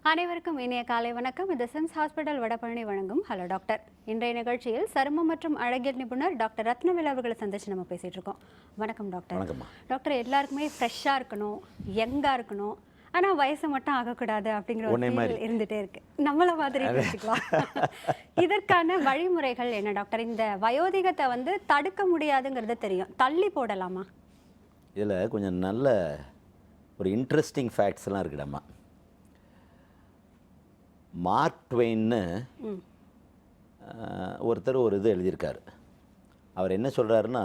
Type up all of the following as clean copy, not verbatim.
அனைவருக்கும் இனிய காலை வணக்கம். இது சென்ஸ் ஹாஸ்பிட்டல் வடபழனி வழங்கும் ஹலோ டாக்டர். இன்றைய நிகழ்ச்சியில் சருமம் மற்றும் அழகியல் நிபுணர் டாக்டர் ரத்னவேல் அவர்களை சந்திச்சு நம்ம பேசிட்டு இருக்கோம். வணக்கம் டாக்டர். டாக்டர், எல்லாருக்குமே ஃப்ரெஷ்ஷாக இருக்கணும், யங்காக இருக்கணும், ஆனால் வயசு மட்டும் ஆகக்கூடாது அப்படிங்கிற ஒரு ஃபீல் இருந்துகிட்டே இருக்கு. நம்மளை மாதிரி வச்சுக்கலாம். இதற்கான வழிமுறைகள் என்ன டாக்டர்? இந்த வயோதிகத்தை தடுக்க முடியாதுங்கிறது தெரியும், தள்ளி போடலாமா? இதில் கொஞ்சம் நல்ல ஒரு இன்ட்ரெஸ்டிங் ஃபேக்ட்ஸ்லாம் இருக்குடாம்மா. மார்க் ட்வெயின்னு ஒருத்தர் ஒரு இது எழுதியிருக்காரு. அவர் என்ன சொல்கிறாருன்னா,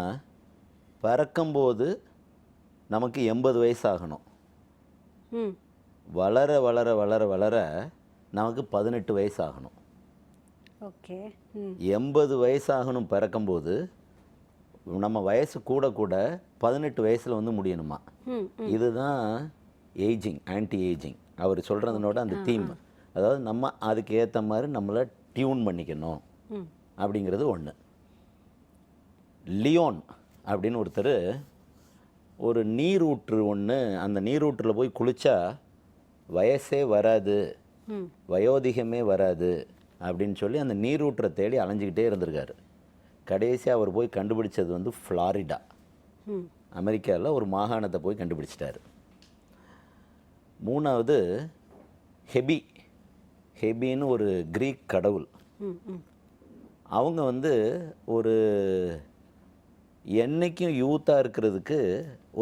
பிறக்கும்போது நமக்கு 80 வயசு ஆகணும், வளர வளர வளர வளர நமக்கு 18 வயசு ஆகணும். ஓகே, 80 வயசு ஆகணும் பிறக்கும்போது, நம்ம வயசு கூட கூட 18 வயசில் முடியணுமா. இதுதான் ஏஜிங், ஆன்டி ஏஜிங் அவர் சொல்கிறதுனோட அந்த தீம். அதாவது நம்ம அதுக்கு ஏற்ற மாதிரி நம்மளை டியூன் பண்ணிக்கணும் அப்படிங்கிறது ஒன்று. லியோன் அப்படின்னு ஒருத்தர் ஒரு நீரூற்று ஒன்று, அந்த நீரூற்றில் போய் குளித்தா வயசே வராது, வயோதிகமே வராது அப்படின்னு சொல்லி அந்த நீரூற்றை தேடி அலைஞ்சிக்கிட்டே இருந்திருக்காரு. கடைசியாக அவர் போய் கண்டுபிடிச்சது ஃப்ளாரிடா, அமெரிக்காவில் ஒரு மாகாணத்தை போய் கண்டுபிடிச்சிட்டாரு. மூணாவது ஹெபின்னு ஒரு கிரீக் கடவுள். அவங்க ஒரு என்னைக்கும் யூத்தாக இருக்கிறதுக்கு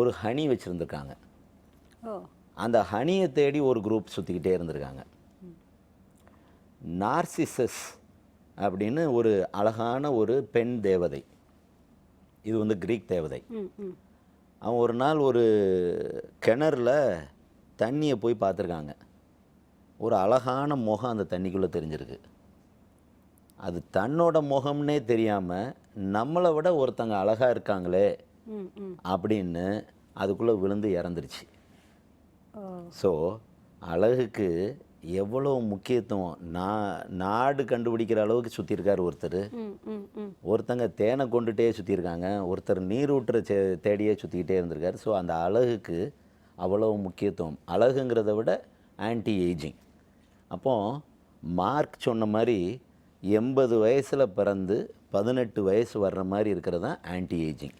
ஒரு ஹனி வச்சுருந்துருக்காங்க. அந்த ஹனியை தேடி ஒரு குரூப் சுற்றிக்கிட்டே இருந்திருக்காங்க. நார்சிசஸ் அப்படின்னு ஒரு அழகான ஒரு பெண் தேவதை, இது கிரீக் தேவதை. அவன் ஒரு நாள் ஒரு கிணறுல தண்ணியை போய் பார்த்துருக்காங்க. ஒரு அழகான முகம் அந்த தண்ணிக்குள்ளே தெரிஞ்சிருக்கு. அது தன்னோட முகம்னே தெரியாமல் நம்மளை விட ஒருத்தங்க அழகாக இருக்காங்களே அப்படின்னு அதுக்குள்ளே விழுந்து இறந்துருச்சு. ஸோ அழகுக்கு எவ்வளோ முக்கியத்துவம் நாடு கண்டுபிடிக்கிற அளவுக்கு சுற்றிருக்கார் ஒருத்தர். ஒருத்தங்க தேனை கொண்டுகிட்டே சுற்றிருக்காங்க, ஒருத்தர் நீரூற்றை தேடியே சுற்றிக்கிட்டே இருந்திருக்காரு. ஸோ அந்த அழகுக்கு அவ்வளோ முக்கியத்துவம். அழகுங்கிறத விட ஆன்டி ஏஜிங். அப்போது மார்க் சொன்ன மாதிரி 80 வயசில் பிறந்து 18 வயசு வர்ற மாதிரி இருக்கிறது தான் ஆன்டி ஏஜிங்.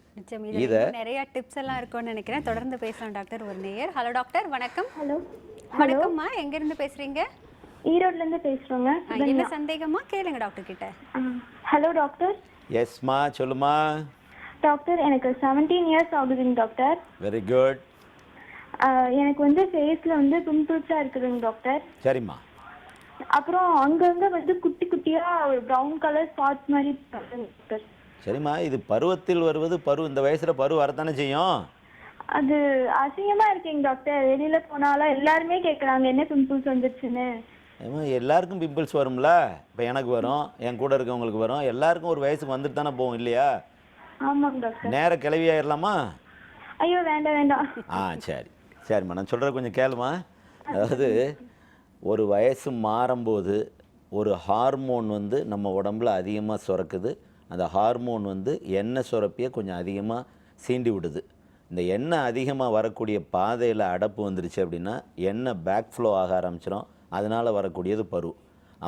இதை நிறைய டிப்ஸ் எல்லாம் இருக்கும்னு நினைக்கிறேன். தொடர்ந்து பேசலாம் டாக்டர். ஒரு நேயர். ஹலோ டாக்டர், வணக்கம். ஹலோ வணக்கம்மா, எங்கேருந்து பேசுகிறீங்க? ஈரோட்லேருந்து பேசுகிறோங்க. என்ன சந்தேகமா கேளுங்க டாக்டர் கிட்ட. Hello doctor. எஸ்மா, சொல்லுமா. டாக்டர், எனக்கு 17 இயர்ஸ் ஆகுதுங்க டாக்டர். Very good. எனக்கு ஃபேஸில் பிம்பிள்ஸாக இருக்குதுங்க டாக்டர். சரிம்மா. அப்புறம் அங்கங்கே குட்டி குட்டியாக ஒரு ப்ரௌன் கலர் ஸ்பாட்ஸ் மாதிரி டாக்டர். சரிம்மா, இது பருவத்தில் வருவது இந்த வயசில் பருவ வரத்தானே செய்யும். அது அசிங்கமாக இருக்குங்க டாக்டர். வெளியில் போனாலும் எல்லாருமே கேட்குறாங்க என்ன பிம்பிள்ஸ் வந்துருச்சுன்னு. எல்லாருக்கும் பிம்பிள்ஸ் வரும்ல. இப்போ எனக்கு வரும், என் கூட இருக்கவங்களுக்கு வரும், எல்லாருக்கும் ஒரு வயசுக்கு வந்துட்டு தானே போகும் இல்லையா? ஆமாங்க டாக்டர். நேர கிளவியாயிடலாமா? ஐயோ வேண்டாம் வேண்டாம். சரிம்மா, நான் சொல்கிற கொஞ்சம் கேளுமா. அதாவது ஒரு வயசு மாறும்போது ஒரு ஹார்மோன் நம்ம உடம்புல அதிகமாக சுரக்குது. அந்த ஹார்மோன் எண்ணெய் சுரப்பியை கொஞ்சம் அதிகமாக சீண்டி விடுது. இந்த எண்ணெய் அதிகமாக வரக்கூடிய பாதையில் அடப்பு வந்துருச்சு அப்படின்னா எண்ணெய் பேக் ஃப்ளோ ஆக ஆரம்பிச்சிடும். அதனால் வரக்கூடியது பரு.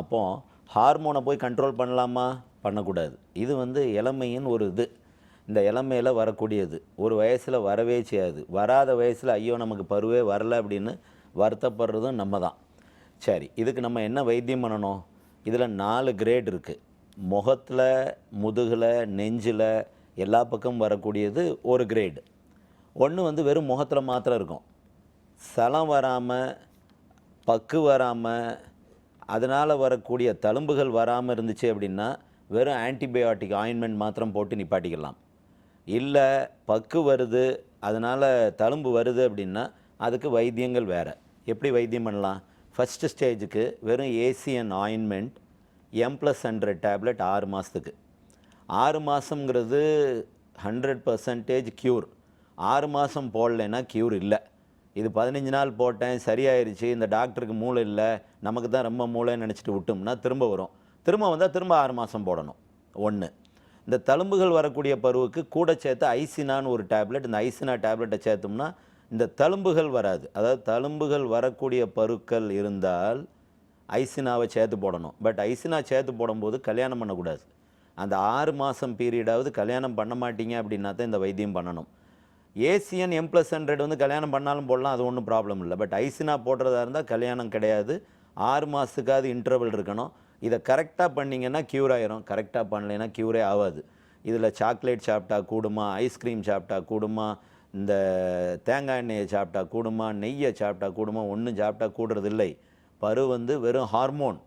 அப்போது ஹார்மோனை போய் கண்ட்ரோல் பண்ணலாமா? பண்ணக்கூடாது. இது இளமையின் ஒரு இது. இந்த இளமையில் வரக்கூடியது ஒரு வயசில் வரவே செய்யாது. வராத வயசில் ஐயோ நமக்கு பருவே வரலை அப்படின்னு வருத்தப்படுறதும் நம்ம தான். சரி, இதுக்கு நம்ம என்ன வைத்தியம் பண்ணணும்? இதில் 4 கிரேட் இருக்குது. முகத்தில், முதுகில், நெஞ்சில் எல்லா பக்கமும் வரக்கூடியது ஒரு கிரேடு. ஒன்று வெறும் முகத்தில் மாத்திரம் இருக்கும், சலம் வராமல், பக்கு வராமல், அதனால் வரக்கூடிய தழும்புகள் வராமல் இருந்துச்சு அப்படின்னா வெறும் ஆன்டிபயோட்டிக் ஆயின்மெண்ட் மாத்திரம் போட்டு நிப்பாட்டிக்கலாம். இல்லை பக்கு வருது, அதனால் தழும்பு வருது அப்படின்னா அதுக்கு வைத்தியங்கள் வேறு. எப்படி வைத்தியம் பண்ணலாம்? ஃபஸ்ட்டு ஸ்டேஜுக்கு வெறும் ஏசியன் ஆயின்மெண்ட் M+100 டேப்லெட் 6 மாதத்துக்கு. 6 மாதங்கிறது 100% க்யூர். 6 மாதம் போடலைன்னா க்யூர் இல்லை. இது 15 நாள் போட்டேன் சரியாயிருச்சு, இந்த டாக்டருக்கு மூளை இல்லை, நமக்கு தான் ரொம்ப மூளைன்னு நினச்சிட்டு விட்டோம்னா திரும்ப வரும். திரும்ப வந்தால் திரும்ப 6 மாதம் போடணும். ஒன்று. இந்த தழும்புகள் வரக்கூடிய பருவுக்கு கூட சேர்த்து ஐசினான்னு ஒரு டேப்லெட், இந்த ஐசினா டேப்லெட்டை சேர்த்தோம்னா இந்த தழும்புகள் வராது. அதாவது தழும்புகள் வரக்கூடிய பருக்கள் இருந்தால் ஐசினாவை சேர்த்து போடணும். பட் ஐசினா சேர்த்து போடும்போது கல்யாணம் பண்ணக்கூடாது. அந்த 6 மாதம் பீரியடாவது கல்யாணம் பண்ண மாட்டீங்க அப்படின்னா தான் இந்த வைத்தியம் பண்ணணும். ஏசியன் M+100 வந்து கல்யாணம் பண்ணாலும் போடலாம், அது ஒன்றும் ப்ராப்ளம் இல்லை. பட் ஐசினா போடுறதா இருந்தால் கல்யாணம் கிடையாது. 6 மாதத்துக்காவது இன்டர்வல் இருக்கணும். இதை கரெக்டாக பண்ணிங்கன்னா க்யூர் ஆயிரும். கரெக்டாக பண்ணலைன்னா க்யூரே ஆகாது. இதில் சாக்லேட் சாப்பிட்டா கூடுமா, ஐஸ்கிரீம் சாப்பிட்டா கூடுமா, இந்த தேங்காய் எண்ணெயை சாப்பிட்டா கூடுமா, நெய்யை சாப்பிட்டா கூடுமா, ஒன்றும் சாப்பிட்டா கூடுறதில்லை. பரு வந்து வெறும் ஹார்மோன்.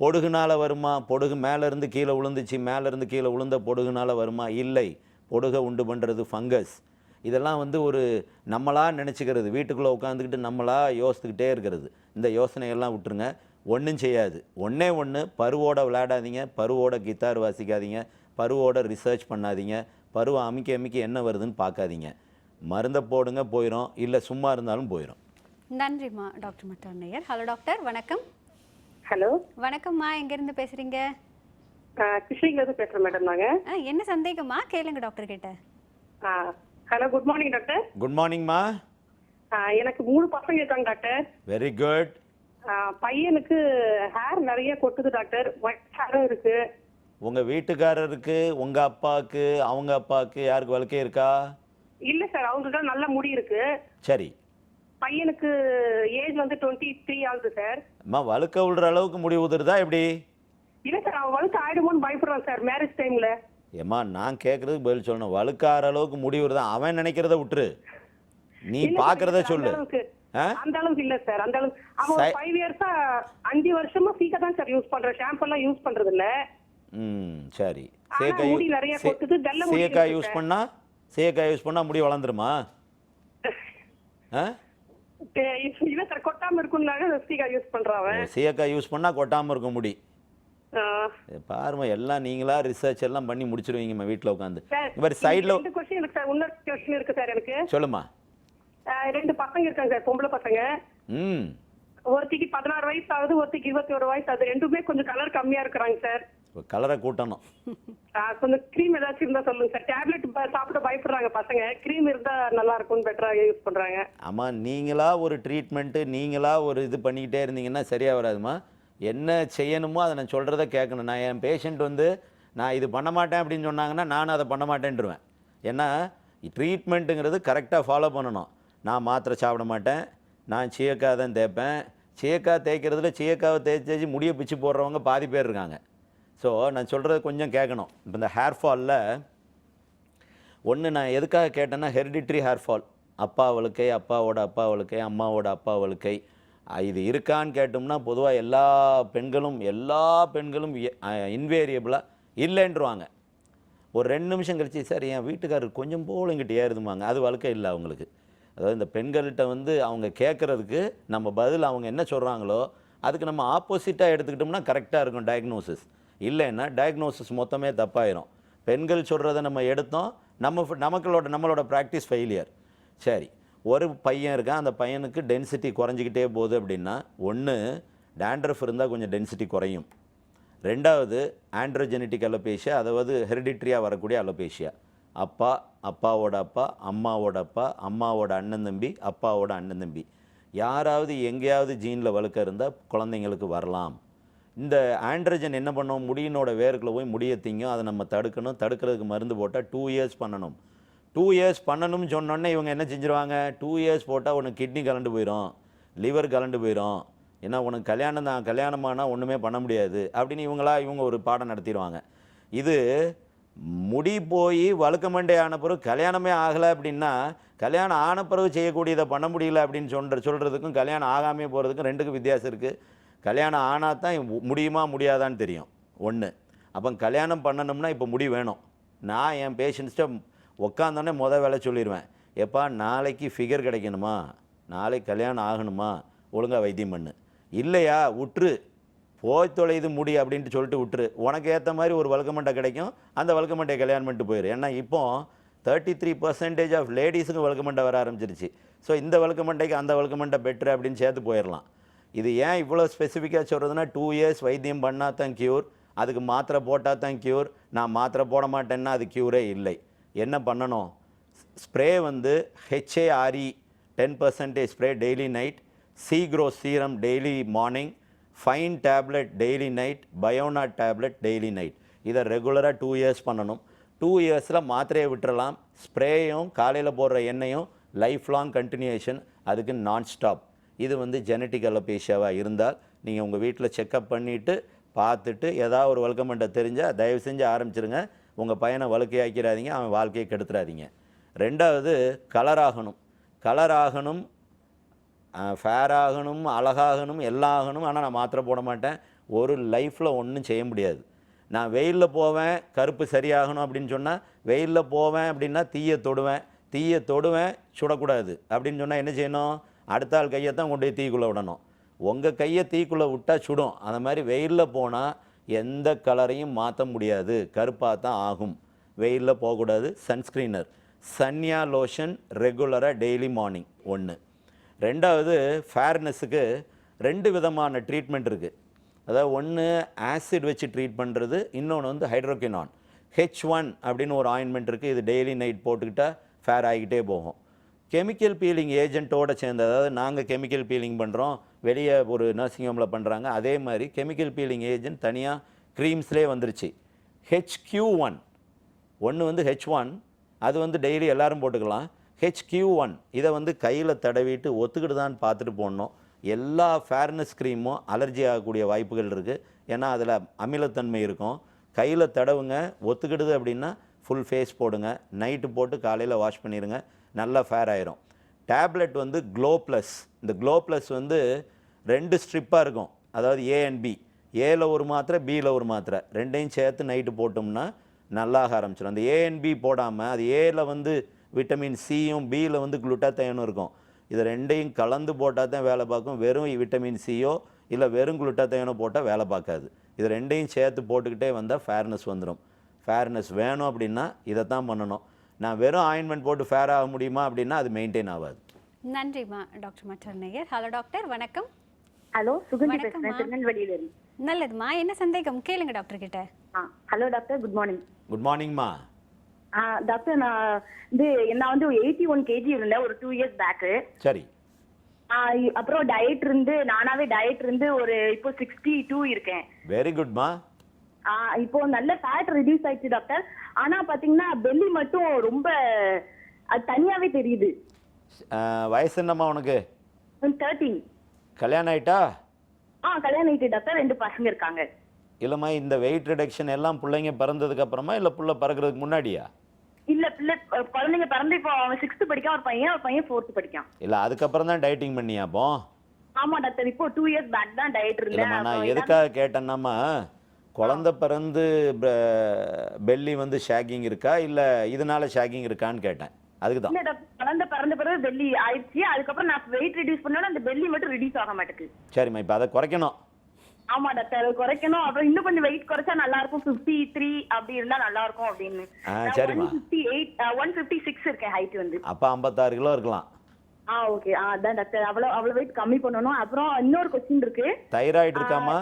பொடுகுனால் வருமா? பொடுகு மேலேருந்து கீழே விழுந்துச்சு, மேலேருந்து கீழே விழுந்த பொடுகுனால் வருமா? இல்லை. பொடுகை உண்டு பண்ணுறது ஃபங்கஸ். இதெல்லாம் வந்து ஒரு நம்மளாக நினச்சிக்கிறது, வீட்டுக்குள்ளே உட்காந்துக்கிட்டு நம்மளாக யோசித்துக்கிட்டே இருக்கிறது. இந்த யோசனையெல்லாம் விட்டுருங்க, ஒன்றும் செய்யாது. ஒன்று பருவோட விளையாடாதீங்க, பருவோட கித்தார் வாசிக்காதீங்க, பருவோட ரிசர்ச் பண்ணாதீங்க, பருவை அமைக்க என்ன வருதுன்னு பார்க்காதீங்க. மருந்தை போடுங்க போயிடும், இல்லை சும்மா இருந்தாலும் போயிடும். நன்றிம்மா டாக்டர் மட்டர்னையர். ஹலோ டாக்டர், வணக்கம். ஹலோ வணக்கம்மா, எங்கேருந்து பேசுகிறீங்க? கிருஷ்ணகிரிலேருந்து பேசுகிறேன் மேடம். நாங்கள் என்ன சந்தேகமா கேளுங்க டாக்டர் கிட்ட. Hello, good morning doctor. Good மார்னிங்மா. எனக்கு 3 பசங்க இருக்காங்க டாக்டர். Very good. பையனுக்கு ஹேர் நிறைய கொட்டுது டாக்டர், ஒயிட் ஹேரும் இருக்கு. உங்கள் வீட்டுக்காரருக்கு, உங்கள் அப்பாவுக்கு, அவங்க அப்பாவுக்கு யாருக்கு வழுக்கை இருக்கா? இல்லை சார், அவங்களுக்கு நல்ல முடி இருக்கு. சரி. பையனுக்கு ஏஜ் வந்து 23 ஆகுது சார். அம்மா, வழுக்க விடுற அளவுக்கு முடி உதிருதா எப்படி? இல்லை சார், அவன் வழுக்க ஆயிடுமோன்னு பயப்படுறான் சார் மேரேஜ் டைம்ல. ஏம்மா, நான் கேட்குறதுக்கு பதில் சொல்லணும். வழுக்கார அளவுக்கு முடி வருதா? அவன் நினைக்கிறத விட்டுரு, நீ பார்க்குறத சொல்லு. அந்த அளவுக்கு இல்ல சார், அந்த அளவுக்கு. அவன் 5 இயர்ஸா 5 வருஷமா சீக்கா தான் சார் யூஸ் பண்றேன், ஷாம்பு எல்லாம் யூஸ் பண்றது இல்ல. சரி. முடி நிறைய கொட்டுது, வெள்ளை முடி. சீயக்காய் யூஸ் பண்ணா முடி வளர்ந்துருமா? இல்ல சார், கொட்டாம இருக்கும்னால சீக்காய் யூஸ் பண்றான். சீயக்காய் யூஸ் பண்ணா கொட்டாம இருக்கும் முடி. பாருமா, எல்லாம் நீங்களா ரிசர்ச் எல்லாம் பண்ணி முடிச்சிருவீங்கம்மா வீட்டில் உட்காந்து. இவர் சைடில் இன்னொரு கொஸ்டின் இருக்கு சார் எனக்கு. சொல்லுமா. 2 பசங்க இருக்காங்க சார், பொம்பளை பசங்க. ஒருத்திக்கு 16 வயசு ஆகுது, ஒருத்திக்கு 21 வயசு ஆகுது. ரெண்டுமே கொஞ்சம் கலர் கம்மியா இருக்கிறாங்க சார். கலரை கூட்டணும். கொஞ்சம் க்ரீம் ஏதாச்சும் இருந்தா சொல்லுங்க சார். டேப்லெட் சாப்பிட பயப்படுறாங்க பசங்க, க்ரீம் இருந்தா நல்லா இருக்கும், பெட்டரா யூஸ் பண்றாங்க. ஆமா, நீங்களா ஒரு ட்ரீட்மெண்ட்டு, நீங்களா ஒரு இது பண்ணிக்கிட்டே இருந்தீங்கன்னா சரியா வராதுமா. என்ன செய்யணுமோ அதை நான் சொல்கிறத கேட்கணும். நான் என் பேஷண்ட் வந்து நான் இது பண்ண மாட்டேன் அப்படின்னு சொன்னாங்கன்னா நானும் அதை பண்ண மாட்டேன்ருவேன். ஏன்னா ட்ரீட்மெண்ட்டுங்கிறது கரெக்டாக ஃபாலோ பண்ணணும். நான் மாத்திரை சாப்பிட மாட்டேன், நான் சீயக்காய் தான் தேய்ப்பேன். சீயக்காய் தேய்க்கிறதுல சீயக்காவை தேய்ச்சி முடியை பிச்சு போடுறவங்க பாதி பேர் இருக்காங்க. ஸோ நான் சொல்கிறது கொஞ்சம் கேட்கணும். இப்போ இந்த ஹேர் ஃபாலில் நான் எதுக்காக கேட்டேன்னா, ஹெரிடிட்ரி ஹேர் ஃபால், அப்பா வழுக்கை, அப்பாவோட அப்பா வழுக்கை, அம்மாவோட அப்பா வழுக்கை, இது இருக்கான்னு கேட்டோம்னா பொதுவாக எல்லா பெண்களும் இன்வேரியபிளாக இல்லைன்றுவாங்க. ஒரு 2 நிமிஷம் கழிச்சு, சார் என் வீட்டுக்காரர் கொஞ்சம் போல் இங்கிட்ட ஏறுதுமாங்க, அது வழுக்கை இல்லை அவங்களுக்கு. அதாவது இந்த பெண்கள்கிட்ட வந்து அவங்க கேட்குறதுக்கு நம்ம பதில் அவங்க என்ன சொல்கிறாங்களோ அதுக்கு நம்ம ஆப்போசிட்டாக எடுத்துக்கிட்டோம்னா கரெக்டாக இருக்கும் டயக்னோசிஸ். இல்லைன்னா டயக்னோசிஸ் மொத்தமே தப்பாயிரும். பெண்கள் சொல்கிறத நம்ம எடுத்தோம், நம்மளோட ப்ராக்டிஸ் ஃபெயிலியர். சரி, ஒரு பையன் இருக்கான், அந்த பையனுக்கு டென்சிட்டி குறைஞ்சிக்கிட்டே போகுது அப்படின்னா, ஒன்று டேண்ட்ரஃப் இருந்தால் கொஞ்சம் டென்சிட்டி குறையும். 2வது ஆண்ட்ரோஜெனட்டிக் அலோபேஷியா, அதாவது ஹெரிடிட்ரியாக வரக்கூடிய அலோபேஷியா. அப்பாவோட அப்பா, அம்மாவோட அப்பா, அம்மாவோட அண்ணன் தம்பி, அப்பாவோட அண்ணன் தம்பி, யாராவது எங்கேயாவது ஜீனில் வழுக்க இருந்தால் குழந்தைங்களுக்கு வரலாம். இந்த ஆண்ட்ரோஜன் என்ன பண்ணோம், முடியினோட வேருக்குள்ளே போய் முடியை திங்கும். அதை நம்ம தடுக்கணும். தடுக்கிறதுக்கு மருந்து போட்டால் 2 இயர்ஸ் பண்ணணும். 2 இயர்ஸ் பண்ணணும்னு சொன்னோன்னே இவங்க என்ன செஞ்சுருவாங்க, 2 இயர்ஸ் போட்டால் உனக்கு கிட்னி கலண்டு போயிடும், லிவர் கலண்டு போயிடும், ஏன்னா உனக்கு கல்யாணமானால் ஒன்றுமே பண்ண முடியாது அப்படின்னு இவங்க ஒரு பாடம் நடத்திடுவாங்க. இது முடி போய் வழுக்க மண்டே ஆன பிறகு கல்யாணமே ஆகலை அப்படின்னா, கல்யாணம் ஆன பிறகு செய்யக்கூடியதை பண்ண முடியல அப்படின்னு சொல்கிறதுக்கும் கல்யாணம் ஆகாமே போகிறதுக்கும் 2க்கும் வித்தியாசம் இருக்குது. கல்யாணம் ஆனால் தான் முடியுமா முடியாதான்னு தெரியும். ஒன்று, அப்போ கல்யாணம் பண்ணணும்னா இப்போ முடி வேணும். நான் என் பேஷண்ட்ஸ்ட்டை உட்காந்தோடனே வேலை சொல்லிடுவேன், எப்பா நாளைக்கு ஃபிகர் கிடைக்கணுமா, நாளைக்கு கல்யாணம் ஆகணுமா, ஒழுங்காக வைத்தியம் பண்ணு, இல்லையா விட்டுரு, போய் தொலைது முடி அப்படின்ட்டு சொல்லிட்டு விட்டுரு, உனக்கு ஏற்ற மாதிரி ஒரு வழுக்கமண்டை கிடைக்கும், அந்த வழுக்கமண்டையை கல்யாணம் பண்ணிட்டு போயிரு. ஏன்னா இப்போது 33% ஆஃப் லேடிஸுக்கு வழுக்கமண்டை வர ஆரம்பிச்சிருச்சு. ஸோ இந்த வழுக்கமண்டைக்கு அந்த வழுக்கமண்டை பெட்ரு அப்படின்னு சேர்த்து போயிடலாம். இது ஏன் இவ்வளோ ஸ்பெசிஃபிக்காக சொல்கிறதுனா, 2 இயர்ஸ் வைத்தியம் பண்ணால் தான் க்யூர், அதுக்கு மாத்திரை போட்டால் தான் க்யூர். நான் மாத்திரை போட மாட்டேன்னா அது க்யூரே இல்லை. என்ன பண்ணணும், ஸ்ப்ரே வந்து HARE 10% ஸ்ப்ரே டெய்லி நைட், சீக்ரோ serum daily morning, fine tablet daily night, பயோனா டேப்லெட் டெய்லி நைட். இதை ரெகுலராக 2 இயர்ஸ் பண்ணணும். 2 இயர்ஸில் மாத்திரையை விட்டுறலாம். ஸ்ப்ரேயும் காலையில் போடுற எண்ணெயும் லைஃப் லாங் கண்டினியூஷன், அதுக்கு நான் ஸ்டாப். இது வந்து ஜெனட்டிக் அலோபேஷியாவாக இருந்தால் நீங்கள் உங்கள் வீட்டில் செக்கப் பண்ணிவிட்டு பார்த்துட்டு ஏதாவது ஒரு வழுக்கமண்டை தெரிஞ்சால் தயவு செஞ்சு ஆரம்பிச்சிருங்க. உங்கள் பையனை வழுக்கையாக்கிறாதீங்க, அவன் வாழ்க்கையை கெடுத்துறாதீங்க. ரெண்டாவது, கலர் ஆகணும், ஃபேர் ஆகணும், அழகாகணும், எல்லாம் ஆகணும். ஆனால் நான் மாத்திரை போட மாட்டேன். ஒரு லைஃப்பில் ஒன்றும் செய்ய முடியாது. நான் வெயிலில் போவேன் கருப்பு சரியாகணும் அப்படின்னு சொன்னால், வெயிலில் போவேன் அப்படின்னா தீயை தொடுவேன் சுடக்கூடாது அப்படின்னு சொன்னால் என்ன செய்யணும்? அடுத்த ஆள் கையை தான் கொண்டு போய் தீக்குள்ளே விடணும். உங்கள் கையை தீக்குள்ளே விட்டால் சுடும். அந்த மாதிரி வெயிலில் போனால் எந்த கலரையும் மாற்ற முடியாது, கருப்பாக தான் ஆகும். வெயிலில் போகக்கூடாது. சன்ஸ்க்ரீனர் சன்யா லோஷன் ரெகுலராக டெய்லி மார்னிங் ஒன்று. ரெண்டாவது, ஃபேர்னஸுக்கு 2 விதமான ட்ரீட்மெண்ட் இருக்குது. அதாவது ஒன்று ஆசிட் வச்சு ட்ரீட் பண்ணுறது, இன்னொன்று வந்து ஹைட்ரோகினான். H1 அப்படின்னு ஒரு ஆயின்மெண்ட் இருக்குது. இது டெய்லி நைட் போட்டுக்கிட்டால் ஃபேர் ஆகிக்கிட்டே போகும். கெமிக்கல் பீலிங் ஏஜென்ட்டோடு சேர்ந்து, அதாவது நாங்கள் கெமிக்கல் பீலிங் பண்ணுறோம், வெளியே ஒரு நர்சிங் ஹோமில் பண்ணுறாங்க, அதே மாதிரி கெமிக்கல் பீலிங் ஏஜென்ட் தனியாக க்ரீம்ஸ்லேயே வந்துருச்சு. HQ1 ஒன்று வந்து H1, அது வந்து டெய்லி எல்லோரும் போட்டுக்கலாம். HQ1 இதை வந்து கையில் தடவிட்டு ஒத்துக்கிட்டுதான்னு பார்த்துட்டு போடணும். எல்லா ஃபேர்னஸ் க்ரீமும் அலர்ஜி ஆகக்கூடிய வாய்ப்புகள் இருக்குது. ஏன்னா அதில் அமிலத்தன்மை இருக்கும். கையில் தடவுங்க, ஒத்துக்கிடுது அப்படின்னா ஃபுல் ஃபேஸ் போடுங்க. நைட்டு போட்டு காலையில் வாஷ் பண்ணிடுங்க, நல்லா ஃபேர் ஆயிரும். டேப்லெட் வந்து க்ளோ ப்ளஸ். இந்த க்ளோ ப்ளஸ் வந்து 2 ஸ்ட்ரிப்பாக இருக்கும். அதாவது A and B, ஏல ஒரு மாத்திரை, பியில் ஒரு மாத்திரை, ரெண்டையும் சேர்த்து நைட்டு போட்டோம்னா நல்லாக ஆரம்பிச்சிடும். அந்த A and B போடாமல், அது ஏல வந்து விட்டமின் சியும் பியில் வந்து குளுட்டாத்தைனும் இருக்கும். இது ரெண்டையும் கலந்து போட்டால் தான் வேலை பார்க்கும். வெறும் விட்டமின் சியோ இல்லை வெறும் குளுட்டாத்தைனோ போட்டால் வேலை பார்க்காது. இது ரெண்டையும் சேர்த்து போட்டுக்கிட்டே வந்தால் ஃபேர்னஸ் வந்துடும். ஃபேர்னஸ் வேணும் அப்படின்னா இதை தான் பண்ணணும். நான் வெறும் ஆயின்மெண்ட் போட்டு ஃபேர் ஆக முடியுமா அப்படின்னா அது மெயின்டைன் ஆகாது. நன்றிம்மா டாக்டர் மற்றொரு நேயர். ஹலோ டாக்டர், வணக்கம். ஹலோ, சுகந்தி பேசுறேன், திருநெல்வேலியில இருந்து. நல்லதுமா, என்ன சந்தேகம் கேளுங்க டாக்டர் கிட்ட. Hello doctor, good morning. Good மார்னிங்மா. டாக்டர், நான் வந்து 81 kg இருந்தேன் ஒரு 2 இயர்ஸ் பேக்கு. சரி. அப்புறம் நானாவே டயட் இருந்து ஒரு இப்போ 62 இருக்கேன். வெரி குட்மா. இப்போ நல்ல ஃபேட் ரிடியூஸ் ஆயிடுச்சு டாக்டர். ஆனா பாத்தீங்கன்னா பெல்லி மட்டும் ரொம்ப அது தனியாவே தெரியுது. வயசு என்னம்மா உனக்கு? 13. கல்யாணம் ஆயிட்டா? கல்யாணம் ஆயிட்டு டாக்டர், 2 பசங்க இருக்காங்க. இல்லைம்மா, இந்த வெயிட் ரிடக்ஷன் எல்லாம் பிள்ளைங்க பிறந்ததுக்கு அப்புறமா இல்லை புள்ள பிறக்கிறதுக்கு முன்னாடியா? இல்ல, குழந்தைங்க பிறந்து இப்போ அவன் 6th படிக்கான், ஒரு பையன் 4th படிக்கான். இல்லை, அதுக்கப்புறம் தான் டயட்டிங் பண்ணியா? அப்போ ஆமா டாக்டர், இப்போ 2 இயர்ஸ் பேக் தான் டயட் இருந்தேன். நான் எதுக்காக கேட்டேன்னாமா, குழந்தை பிறந்து பெல்லி வந்து ஷேக்கிங் இருக்கா இல்லை இதனால ஷேக்கிங் இருக்கான்னு கேட்டேன். அதுக்கு தான். இல்ல டாக்டர், குழந்தை பிறந்த பிறகு பெல்லி ஆயிடுச்சு. அதுக்கப்புறம் நான் வெயிட் ரிடியூஸ் பண்ணோட அந்த பெல்லி மட்டும் ரிடியூஸ் ஆக மாட்டேங்குது. சரிம்மா, இப்போ அதை குறைக்கணும். ஆமா டாக்டர், குறைக்கணும். அப்புறம் இன்னும் கொஞ்சம் வெயிட் குறைச்சா நல்லா இருக்கும். 53 அப்படி இருந்தா நல்லா இருக்கும் அப்படின்னு. சரிம்மா. 156 இருக்கேன் ஹைட் வந்து. அப்போ 56 கிலோ இருக்கலாம். ஓகே. அதான் டாக்டர், அவ்வளவு வெயிட் கம்மி பண்ணணும். அப்புறம் இன்னொரு கொஸ்டின் இருக்கு. தைராய்டு இருக்காமா?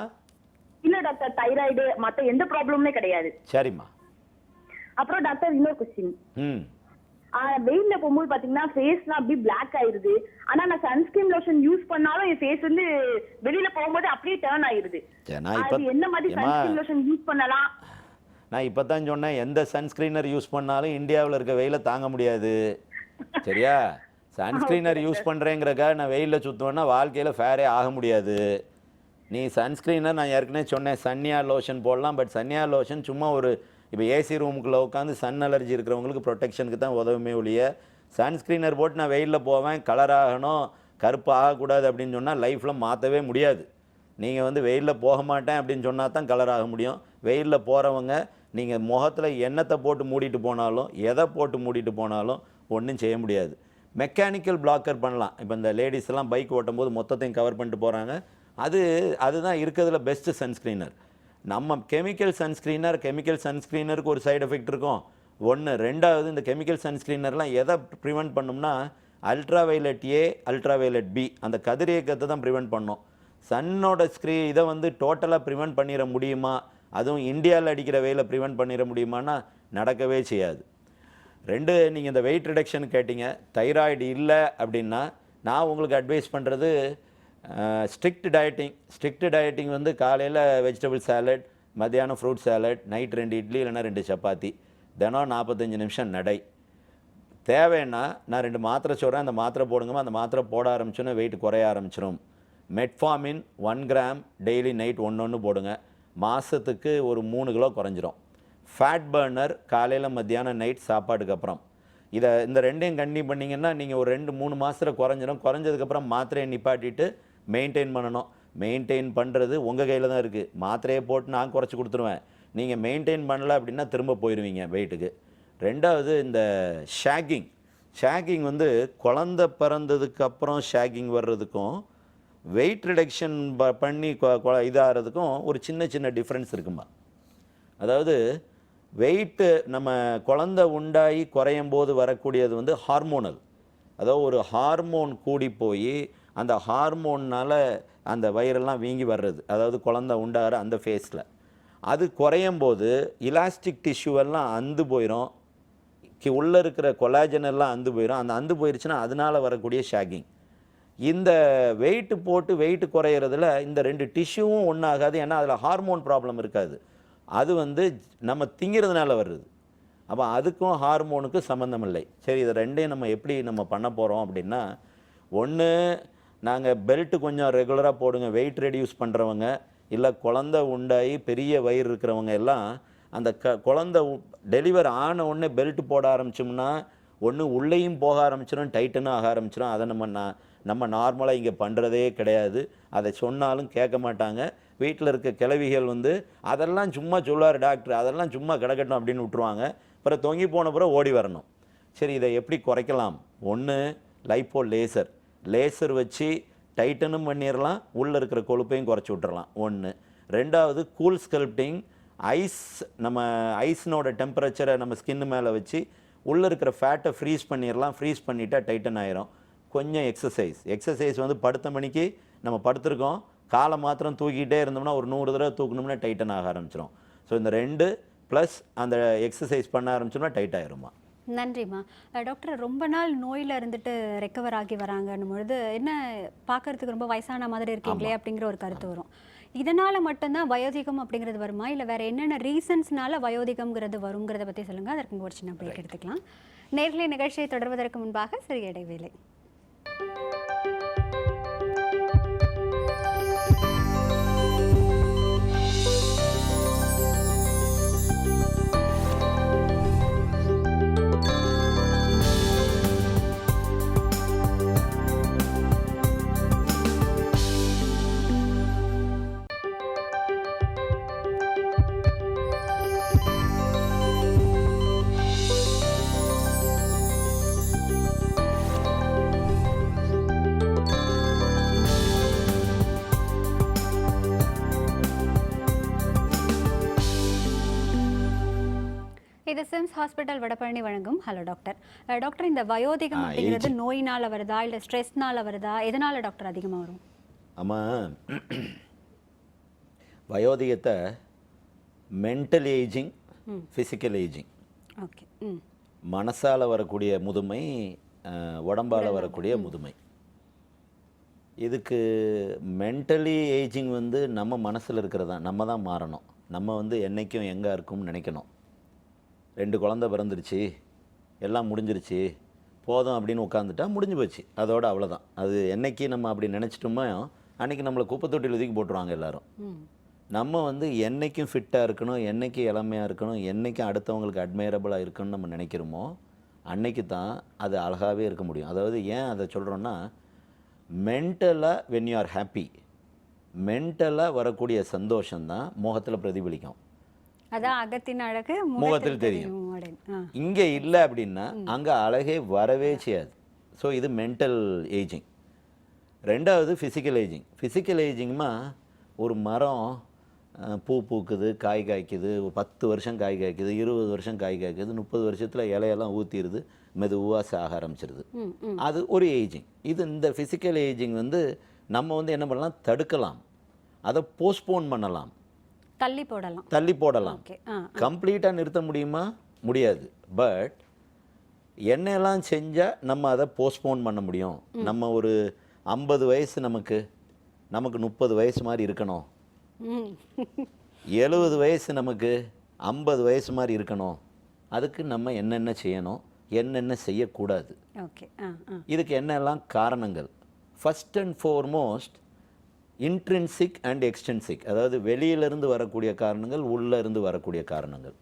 இல்ல டாக்டர், தைராய்டு மத்த எந்த ப்ராப்ளமுமே கிடையாது. சரிம்மா. அப்புறம் டாக்டர் இன்னொரு கொஸ்டின். வெயில்ல போகும்போது பாத்தீங்கன்னா ஃபேஸ்லாம் அப்படியே பிளாக் ஆயிருது. ஆனா நான் சன்ஸ்கிரீன் லோஷன் யூஸ் பண்ணாலும் என் ஃபேஸ் வந்து வெளியில போகும்போது அப்படியே டர்ன் ஆயிருது. அது என்ன மாதிரி சன்ஸ்கிரீன் லோஷன் யூஸ் பண்ணலாம்? நான் இப்போ தான் சொன்னேன், எந்த சன்ஸ்கிரீனர் யூஸ் பண்ணாலும் இந்தியாவில் இருக்க வெயில தாங்க முடியாது. சரியா? சன்ஸ்கிரீனர் யூஸ் பண்ணுறேங்கிறக்காக நான் வெயிலில் சுற்றுவேன்னா வாழ்க்கையில் ஃபேரே ஆக முடியாது. நீ சன்ஸ்கிரீனர் நான் ஏற்கனவே சொன்னேன், சன்னியா லோஷன் போடலாம். பட் சன்னியா லோஷன் சும்மா ஒரு இப்போ ஏசி ரூமுக்குள்ளே உட்காந்து சன் அலர்ஜி இருக்கிறவங்களுக்கு ப்ரொடெக்ஷனுக்கு தான் உதவுமே ஒழிய, சன்ஸ்க்ரீனர் போட்டு நான் வெயிலில் போவேன் கலர் ஆகணும் கருப்பு ஆகக்கூடாது அப்படின்னு சொன்னால் லைஃப்பில் மாற்றவே முடியாது. நீங்கள் வந்து வெயிலில் போக மாட்டேன் அப்படின்னு சொன்னால் தான் கலர் ஆக முடியும். வெயிலில் போகிறவங்க நீங்கள் முகத்தில் எண்ணத்தை போட்டு மூடிட்டு போனாலும் எதை போட்டு மூடிட்டு போனாலும் ஒன்றும் செய்ய முடியாது. மெக்கானிக்கல் பிளாக்கர் பண்ணலாம். இப்போ இந்த லேடிஸ் எல்லாம் பைக் ஓட்டும் போது மொத்தத்தையும் கவர் பண்ணிட்டு போகிறாங்க. அதுதான் இருக்கிறதுல பெஸ்ட்டு சன்ஸ்க்ரீனர். நம்ம கெமிக்கல் சன்ஸ்க்ரீனருக்கு ஒரு சைடு எஃபெக்ட் இருக்கும் ஒன்று. ரெண்டாவது, இந்த கெமிக்கல் சன்ஸ்க்ரீனர்லாம் எதை ப்ரிவெண்ட் பண்ணும்னா அல்ட்ராவைலட் ஏ அல்ட்ராவைலட் பி அந்த கதிரியக்கத்தை தான் ப்ரிவெண்ட் பண்ணும். சன்னோட இதை வந்து டோட்டலாக ப்ரிவெண்ட் பண்ணிட முடியுமா? அதுவும் இந்தியாவில் அடிக்கிற வெயில ப்ரிவெண்ட் பண்ணிட முடியுமானா நடக்கவே செய்யாது. நீங்கள் இந்த வெயிட் ரிடக்ஷன் கேட்டிங்க. தைராய்டு இல்லை அப்படின்னா நான் உங்களுக்கு அட்வைஸ் பண்ணுறது ஸ்ட்ரிக்ட் டயட்டிங் வந்து காலையில் வெஜிடபிள் சாலட், மத்தியானம் ஃப்ரூட் சாலட், நைட் 2 இட்லி இல்லைன்னா 2 சப்பாத்தி, தினம் 45 நிமிஷம் நடை. தேவைன்னா நான் 2 மாத்திரை சொல்கிறேன், அந்த மாத்திரை போடுங்கம்மா. அந்த மாத்திரை போட ஆரம்பிச்சோன்னா வெயிட் குறைய ஆரம்பிச்சிடும். மெட்ஃபார்மின் 1 கிராம் டெய்லி நைட் ஒன்று போடுங்க. மாதத்துக்கு ஒரு 3 கிலோ குறைஞ்சிரும். ஃபேட் பர்னர் காலையில் மத்தியானம் நைட் சாப்பாட்டுக்கு அப்புறம். இந்த 2ஐயும் கண்டினியூ பண்ணிங்கன்னா நீங்கள் ஒரு 2-3 மாதத்தில் குறைஞ்சிடும். குறைஞ்சதுக்கப்புறம் மாத்திரையை நிப்பாட்டிட்டு மெயின்டைன் பண்ணணும். மெயின்டைன் பண்ணுறது உங்கள் கையில் தான் இருக்குது. மாத்திரையை போட்டு நான் குறைச்சி கொடுத்துருவேன். நீங்கள் மெயின்டைன் பண்ணல அப்படின்னா திரும்ப போயிடுவீங்க வெயிட்டுக்கு. 2வது இந்த ஷேக்கிங் வந்து குழந்த பிறந்ததுக்கப்புறம் ஷேக்கிங் வர்றதுக்கும் வெயிட் ரிடக்ஷன் பண்ணி இதாகிறதுக்கும் ஒரு சின்ன டிஃப்ரென்ஸ் இருக்குமா. அதாவது வெயிட்டு நம்ம குழந்தை உண்டாகி குறையும் போது வரக்கூடியது வந்து ஹார்மோனல். அதாவது ஒரு ஹார்மோன் கூடி போய் அந்த ஹார்மோன்னால் அந்த வயிறெல்லாம் வீங்கி வர்றது, அதாவது குழந்தை உண்டாகிற அந்த ஃபேஸில் அது குறையும் போது இலாஸ்டிக் டிஷ்யூவெல்லாம் அந்து போயிடும். உள்ளே இருக்கிற கொலாஜன் எல்லாம் அந்து போயிடும். அந்த அந்து போயிடுச்சுன்னா அதனால் வரக்கூடிய ஷேக்கிங். இந்த வெயிட்டு போட்டு வெயிட்டு குறையிறதுல இந்த 2 டிஷ்யூவும் ஒன்றாகாது. ஏன்னா அதில் ஹார்மோன் ப்ராப்ளம் இருக்காது. அது வந்து நம்ம திங்கிறதுனால வருது. அப்போ அதுக்கும் ஹார்மோனுக்கும் சம்மந்தம் இல்லை. சரி, இதை 2ஐயும் நம்ம எப்படி நம்ம பண்ண போகிறோம் அப்படின்னா, ஒன்று நாங்கள் பெல்ட்டு கொஞ்சம் ரெகுலராக போடுங்க. வெயிட் ரெடியூஸ் பண்ணுறவங்க இல்லை குழந்தை உண்டாகி பெரிய வயிறு இருக்கிறவங்க எல்லாம் அந்த குழந்தை டெலிவர் ஆன உடனே பெல்ட் போட ஆரம்பிச்சோம்னா ஒன்று உள்ளேயும் போக ஆரம்பிச்சிடும், டைட்டனும் ஆக ஆரம்பிச்சிடும். அதை நம்ம நார்மலாக இங்கே பண்ணுறதே கிடையாது. அதை சொன்னாலும் கேட்க மாட்டாங்க. வீட்டில் இருக்க கிழவிகள் வந்து அதெல்லாம் சும்மா சொல்லுவார் டாக்டர், அதெல்லாம் சும்மா கிடக்கட்டும் அப்படின்னு விட்டுருவாங்க. அப்புறம் தொங்கி போன பிறகு ஓடி வரணும். சரி, இதை எப்படி குறைக்கலாம்? ஒன்று லைப்போ லேசர் வச்சு டைட்டனும் பண்ணிடலாம், உள்ளே இருக்கிற கொழுப்பையும் குறைச்சி விட்டுறலாம். 1. 2வது கூல் ஸ்கல்ப்டிங். நம்ம ஐஸ்னோட டெம்பரேச்சரை நம்ம ஸ்கின்னு மேலே வச்சு உள்ளே இருக்கிற ஃபேட்டை ஃப்ரீஸ் பண்ணிடலாம். ஃப்ரீஸ் பண்ணிட்டா டைட்டன் ஆயிரும். கொஞ்சம் எக்ஸசைஸ் வந்து படுத்த மணிக்கு நம்ம படுத்திருக்கோம், காலை மாத்திரம் தூக்கிட்டே இருந்தோம்னா ஒரு 100 தடவை தூக்கணும்னா டைட்டன் ஆக ஆரம்பிச்சிடும். ஸோ இந்த 2 ப்ளஸ் அந்த எக்ஸசைஸ் பண்ண ஆரம்பிச்சோம்னா டைட் ஆயிருமா. நன்றிம்மா. டாக்டர், ரொம்ப நாள் நோயில் இருந்துட்டு ரெக்கவர் ஆகி வராங்கன்னும் பொழுது என்ன பார்க்கறதுக்கு ரொம்ப வயசான மாதிரி இருக்கீங்களே அப்படிங்கிற ஒரு கருத்து வரும். இதனால் மட்டும்தான் வயோதிகம் அப்படிங்கிறது வருமா, இல்லை வேறு என்னென்ன ரீசன்ஸ்னால வயோதிகம்ங்கிறது வருங்கிறத பற்றி சொல்லுங்கள். அதற்கு ஒரு சின்ன பிரேக் எடுத்துக்கலாம். நேர்களை நிகழ்ச்சியை தொடர்வதற்கு முன்பாக சிறிய இடைவேளை. இது சிம்ஸ் ஹாஸ்பிட்டல் வடபழனி வழங்கும் ஹலோ டாக்டர். டாக்டர், இந்த வயோதிகம் அப்படிங்கிறது நோயினால் வருதா இல்லை ஸ்ட்ரெஸ்னால் வருதா, எதனால் டாக்டர் அதிகமாக வரும்? ஆமாம், வயோதிகத்தை mental ageing, physical ageing. Okay. மனசால் வரக்கூடிய முதுமை, உடம்பால் வரக்கூடிய முதுமை. இதுக்கு மென்டலி ஏஜிங் வந்து நம்ம மனசில் இருக்கிறதா, நம்ம தான் மாறணும். நம்ம வந்து என்றைக்கும் எங்கே இருக்கும்னு நினைக்கணும். 2 குழந்தை பிறந்துருச்சு, எல்லாம் முடிஞ்சிருச்சு, போதும் அப்படின்னு உட்காந்துட்டா முடிஞ்சு போச்சு, அதோட அவ்வளோதான். அது என்றைக்கு நம்ம அப்படி நினச்சிட்டோமோ அன்றைக்கி நம்மளை குப்பை தொட்டியில் ஒதுக்கி போட்டுருவாங்க எல்லோரும். நம்ம வந்து என்றைக்கும் ஃபிட்டாக இருக்கணும், என்றைக்கும் இளமையாக இருக்கணும், என்றைக்கும் அடுத்தவங்களுக்கு அட்மைரபிளாக இருக்கணும்னு நம்ம நினைக்கிறோமோ அன்னைக்கு தான் அது அழகாகவே இருக்க முடியும். அதாவது ஏன் அதை சொல்கிறோன்னா, மென்டலாக வென் யூ ஆர் ஹாப்பி, மென்டலாக வரக்கூடிய சந்தோஷம்தான் முகத்தில் பிரதிபலிக்கும். அதான் அகத்தின் அழகு முகத்தில் தெரியும். இங்கே இல்லை அப்படின்னா அங்கே அழகே வரவே செய்யாது. ஸோ இது மென்டல் ஏஜிங். 2வது ஃபிசிக்கல் ஏஜிங்மா, ஒரு மரம் பூ பூக்குது, காய் காய்க்குது, 10 வருஷம் காய் காய்க்குது, 20 வருஷம் காய் காய்க்குது, 30 வருஷத்தில் இலையெல்லாம் ஊற்றிடுது, மெதுவாக சாக ஆரம்பிச்சிருது. அது ஒரு ஏஜிங். இந்த ஃபிசிக்கல் ஏஜிங் வந்து நம்ம வந்து என்ன பண்ணலாம், தடுக்கலாம், அதை போஸ்ட்போன் பண்ணலாம், தள்ளி போடலாம். கம்ப்ளீட்டாக நிறுத்த முடியுமா? முடியாது. பட் என்னெல்லாம் செஞ்சால் நம்ம அதை போஸ்ட்போன் பண்ண முடியும். நம்ம ஒரு 50 வயசு நமக்கு நமக்கு 30 வயசு மாதிரி இருக்கணும், ம் 70 வயசு நமக்கு 50 வயசு மாதிரி இருக்கணும். அதுக்கு நம்ம என்னென்ன செய்யணும், என்னென்ன செய்யக்கூடாது, ஓகே இதுக்கு என்னெல்லாம் காரணங்கள்? First and foremost intrinsic and extrinsic, அதாவது வெளியிலிருந்து வரக்கூடிய காரணங்கள், உள்ளேருந்து வரக்கூடிய காரணங்கள்.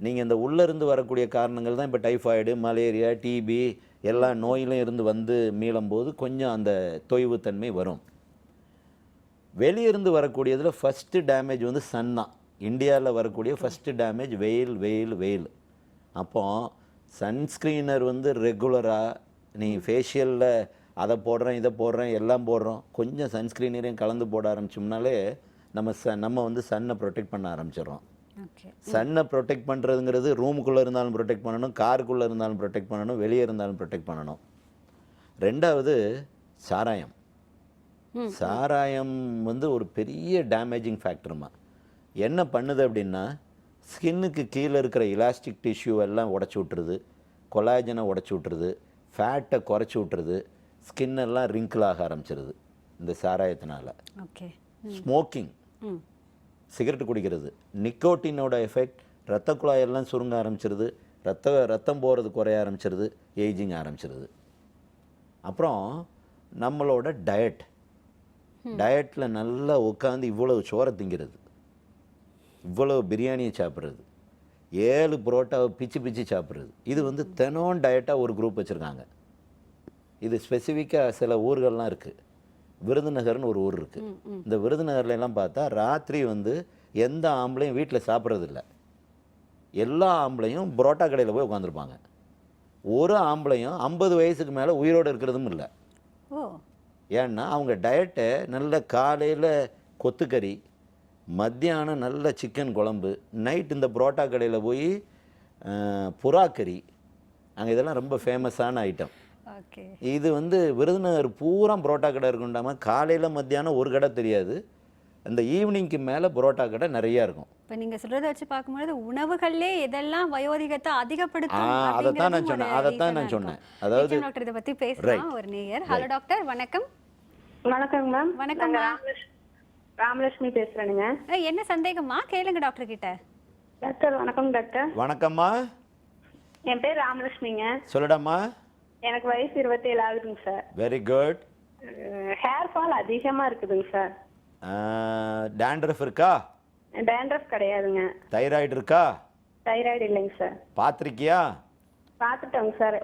நீங்கள் இந்த உள்ளேருந்து வரக்கூடிய காரணங்கள் தான் இப்போ டைஃபாய்டு, மலேரியா, டிபி எல்லா நோயிலும் இருந்து வந்து மீளும்போது கொஞ்சம் அந்த தொய்வுத்தன்மை வரும். வெளியிருந்து வரக்கூடியதில் ஃபஸ்ட்டு டேமேஜ் வந்து சன் தான். இந்தியாவில் வரக்கூடிய ஃபஸ்ட்டு டேமேஜ் வெயில் வெயில் வெயில். அப்போது சன்ஸ்க்ரீனர் வந்து ரெகுலராக நீங்கள் ஃபேஷியலில் அதை போடுறேன் இதை போடுறேன் எல்லாம் போடுறோம், கொஞ்சம் சன்ஸ்க்ரீனரையும் கலந்து போட ஆரம்பிச்சோம்னாலே நம்ம வந்து சன்னை ப்ரொடெக்ட் பண்ண ஆரம்பிச்சிடுறோம். ஓகே சன்னை ப்ரொடெக்ட் பண்ணுறதுங்கிறது ரூமுக்குள்ளே இருந்தாலும் ப்ரொடெக்ட் பண்ணணும், காருக்குள்ளே இருந்தாலும் ப்ரொடெக்ட் பண்ணணும், வெளியே இருந்தாலும் ப்ரொடெக்ட் பண்ணணும். ரெண்டாவது சாராயம். சாராயம் வந்து ஒரு பெரிய டேமேஜிங் ஃபேக்டருமா. என்ன பண்ணுது அப்படின்னா, ஸ்கின்னுக்கு கீழே இருக்கிற இலாஸ்டிக் டிஷ்யூ எல்லாம் உடச்சி விட்டுருது, கொலாஜனை உடச்சி விட்டுருது, ஃபேட்டை குறைச்சி விட்டுருது, ஸ்கின்னெல்லாம் ரிங்கிள் ஆக ஆரம்பிச்சிருது இந்த சாராயத்தினால. ஓகே ஸ்மோக்கிங், சிகரெட் குடிக்கிறது, நிக்கோட்டினோட எஃபெக்ட், ரத்த குழாயெல்லாம் சுருங்க ஆரம்பிச்சிருது, ரத்தம் போகிறது குறைய ஆரம்பிச்சிருது, ஏஜிங் ஆரம்பிச்சிருது. அப்புறம் நம்மளோட டயட்டில் நல்லா உட்காந்து இவ்வளவு சோறை திங்கிறது, இவ்வளவு பிரியாணியை சாப்பிட்றது, 7 புரோட்டாவை பிச்சு பிச்சு சாப்பிட்றது, இது வந்து தினம் டயட்டாக ஒரு குரூப் வச்சுருக்காங்க. இது ஸ்பெசிஃபிக்காக சில ஊர்கள்லாம் இருக்குது. விருதுநகர்னு ஒரு ஊர் இருக்குது. இந்த விருதுநகர்ல எல்லாம் பார்த்தா ராத்திரி வந்து எந்த ஆம்பளையும் வீட்டில் சாப்பிட்றதில்ல. எல்லா ஆம்பளையும் புரோட்டா கடையில் போய் உட்காந்துருப்பாங்க. ஒரு ஆம்பளையும் 50 வயசுக்கு மேலே உயிரோடு இருக்கிறதும் இல்லை. ஓ ஏன்னா அவங்க டயட்டை நல்ல காலையில் கொத்துக்கறி, மத்தியானம் நல்ல சிக்கன் குழம்பு, நைட் இந்த புரோட்டா கடையில் போய் புறாக்கறி, அங்கே இதெல்லாம் ரொம்ப ஃபேமஸான ஐட்டம். ஓகே இது வந்து விருதுநகர் பூரா புரோட்டா கடை இருக்குண்டாமல் காலையில் மத்தியானம் ஒரு கடை தெரியாது, அந்த ஈவினிங்க்கு மேலே புரோட்டா கடை நிறையா இருக்கும். இப்போ நீங்கள் சொல்கிறத வச்சு பார்க்கும்போது உணவுகள்லே எதெல்லாம் வயோதிகத்தை அதிகப்படுத்தும் அதைத்தான் நான் அப்படிங்கிறதும் ஒரு சொன்னேன். reason-ஆ அதாவது இருக்கும். டாக்டர் இதை பற்றி பேசலாம் ஒரு நேயர். ஹலோ டாக்டர், வணக்கம். வணக்கங்க மேம். வணக்கம்மா. ராமலட்சுமி பேசுறேனுங்க. என்ன சந்தேகமா கேளுங்க டாக்டர் கிட்ட. டாக்டர் வணக்கம் டாக்டர். வணக்கம்மா, என் பேர் ராமலட்சுமிங்க. சொல்லுடாம்மா. எனக்கு வயசு 27 ஆகுதுங்க sir. Very good. Hair fall அதிகமா இருக்குதுங்க சார். டேண்ட்ரஃப் இருக்கா? டேண்ட்ரஃப் கிடையாதுங்க. தைராய்டு இருக்கா? தைராய்டு இல்லைங்க சார். பார்த்துருக்கியா? பார்த்துட்டோங்க சார்.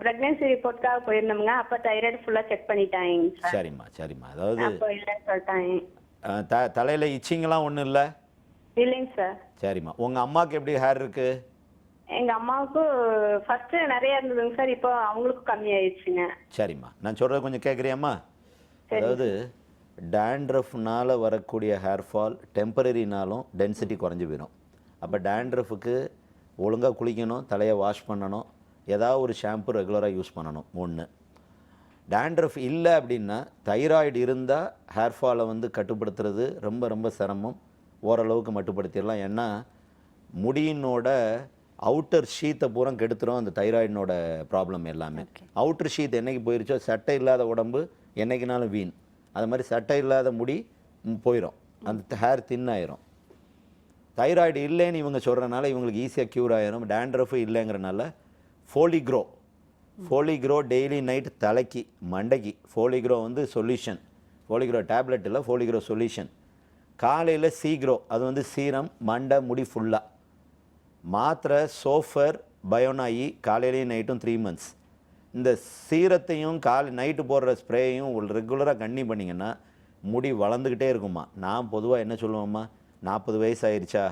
பிரெக்னன்சி ரிப்போர்ட்காக போயிருந்தோம்ங்க, அப்போ தைராய்டு ஃபுல்லாக செக் பண்ணிட்டாங்க சார். சரிம்மா. அதாவது அப்போ இல்லைன்னு சொல்லிட்டாங்க. தலையில் இச்சிங்கெல்லாம் ஒன்றும் இல்லை? இல்லைங்க சார். சரிம்மா. உங்கள் அம்மாவுக்கு எப்படி ஹேர் இருக்கு? எங்க அம்மாவுக்கு ஃபர்ஸ்ட் நிறைய இருந்ததுங்க சார், இப்போ அவங்களுக்கும் கம்மி ஆயிடுச்சுங்க. சரிம்மா, நான் சொல்கிறது கொஞ்சம் கேட்குறியாம்மா? அதாவது டேண்ட்ரஃப்னால் வரக்கூடிய ஹேர் ஃபால் டெம்பரரினாலும் டென்சிட்டி குறைஞ்சி போயிடும். அப்போ டேண்ட்ரஃபுக்கு ஒழுங்காக குளிக்கணும், தலையை வாஷ் பண்ணணும், ஏதாவது ஒரு ஷாம்பு ரெகுலராக யூஸ் பண்ணணும். 1. டேண்ட்ரஃப் இல்லை அப்படின்னா, தைராய்டு இருந்தால் ஹேர் ஃபாலை வந்து கட்டுப்படுத்துறது ரொம்ப ரொம்ப சிரமம். ஓரளவுக்கு மட்டுப்படுத்திடலாம். ஏன்னா முடியினோட அவுட்டர் ஷீத்தை பூரா கெடுத்துரும் அந்த தைராய்டினோட ப்ராப்ளம் எல்லாமே. அவுட்டர் ஷீத் என்னைக்கு போயிருச்சோ, சட்டை இல்லாத உடம்பு என்னைக்குனாலும் வீண். அது மாதிரி சட்டை இல்லாத முடி போயிடும், அந்த ஹேர் தின்னாயிரும். தைராய்டு இல்லைன்னு இவங்க சொல்கிறனால இவங்களுக்கு ஈஸியாக க்யூர் ஆயிரும். டேண்ட்ரஃபு இல்லைங்கிறனால ஃபோலிக்ரோ டெய்லி நைட் தலைக்கு மண்டைக்கு. ஃபோலிக்ரோ வந்து சொல்யூஷன், ஃபோலிக்ரோ டேப்லெட் இல்லை, ஃபோலிக்ரோ சொல்யூஷன். காலையில் சீக்ரோ, அது வந்து சீரம், மண்டை முடி ஃபுல்லாக. மாத்திரை சோஃபர் பயோனாயி காலையிலையும் நைட்டும் 3 months. இந்த சீரத்தையும் நைட்டு போடுற ஸ்ப்ரேயும் ரெகுலராக கண்ணி பண்ணிங்கன்னா முடி வளர்ந்துக்கிட்டே இருக்குமா. நான் பொதுவாக என்ன சொல்லுவேம்மா, 40 வயசு ஆயிடுச்சா,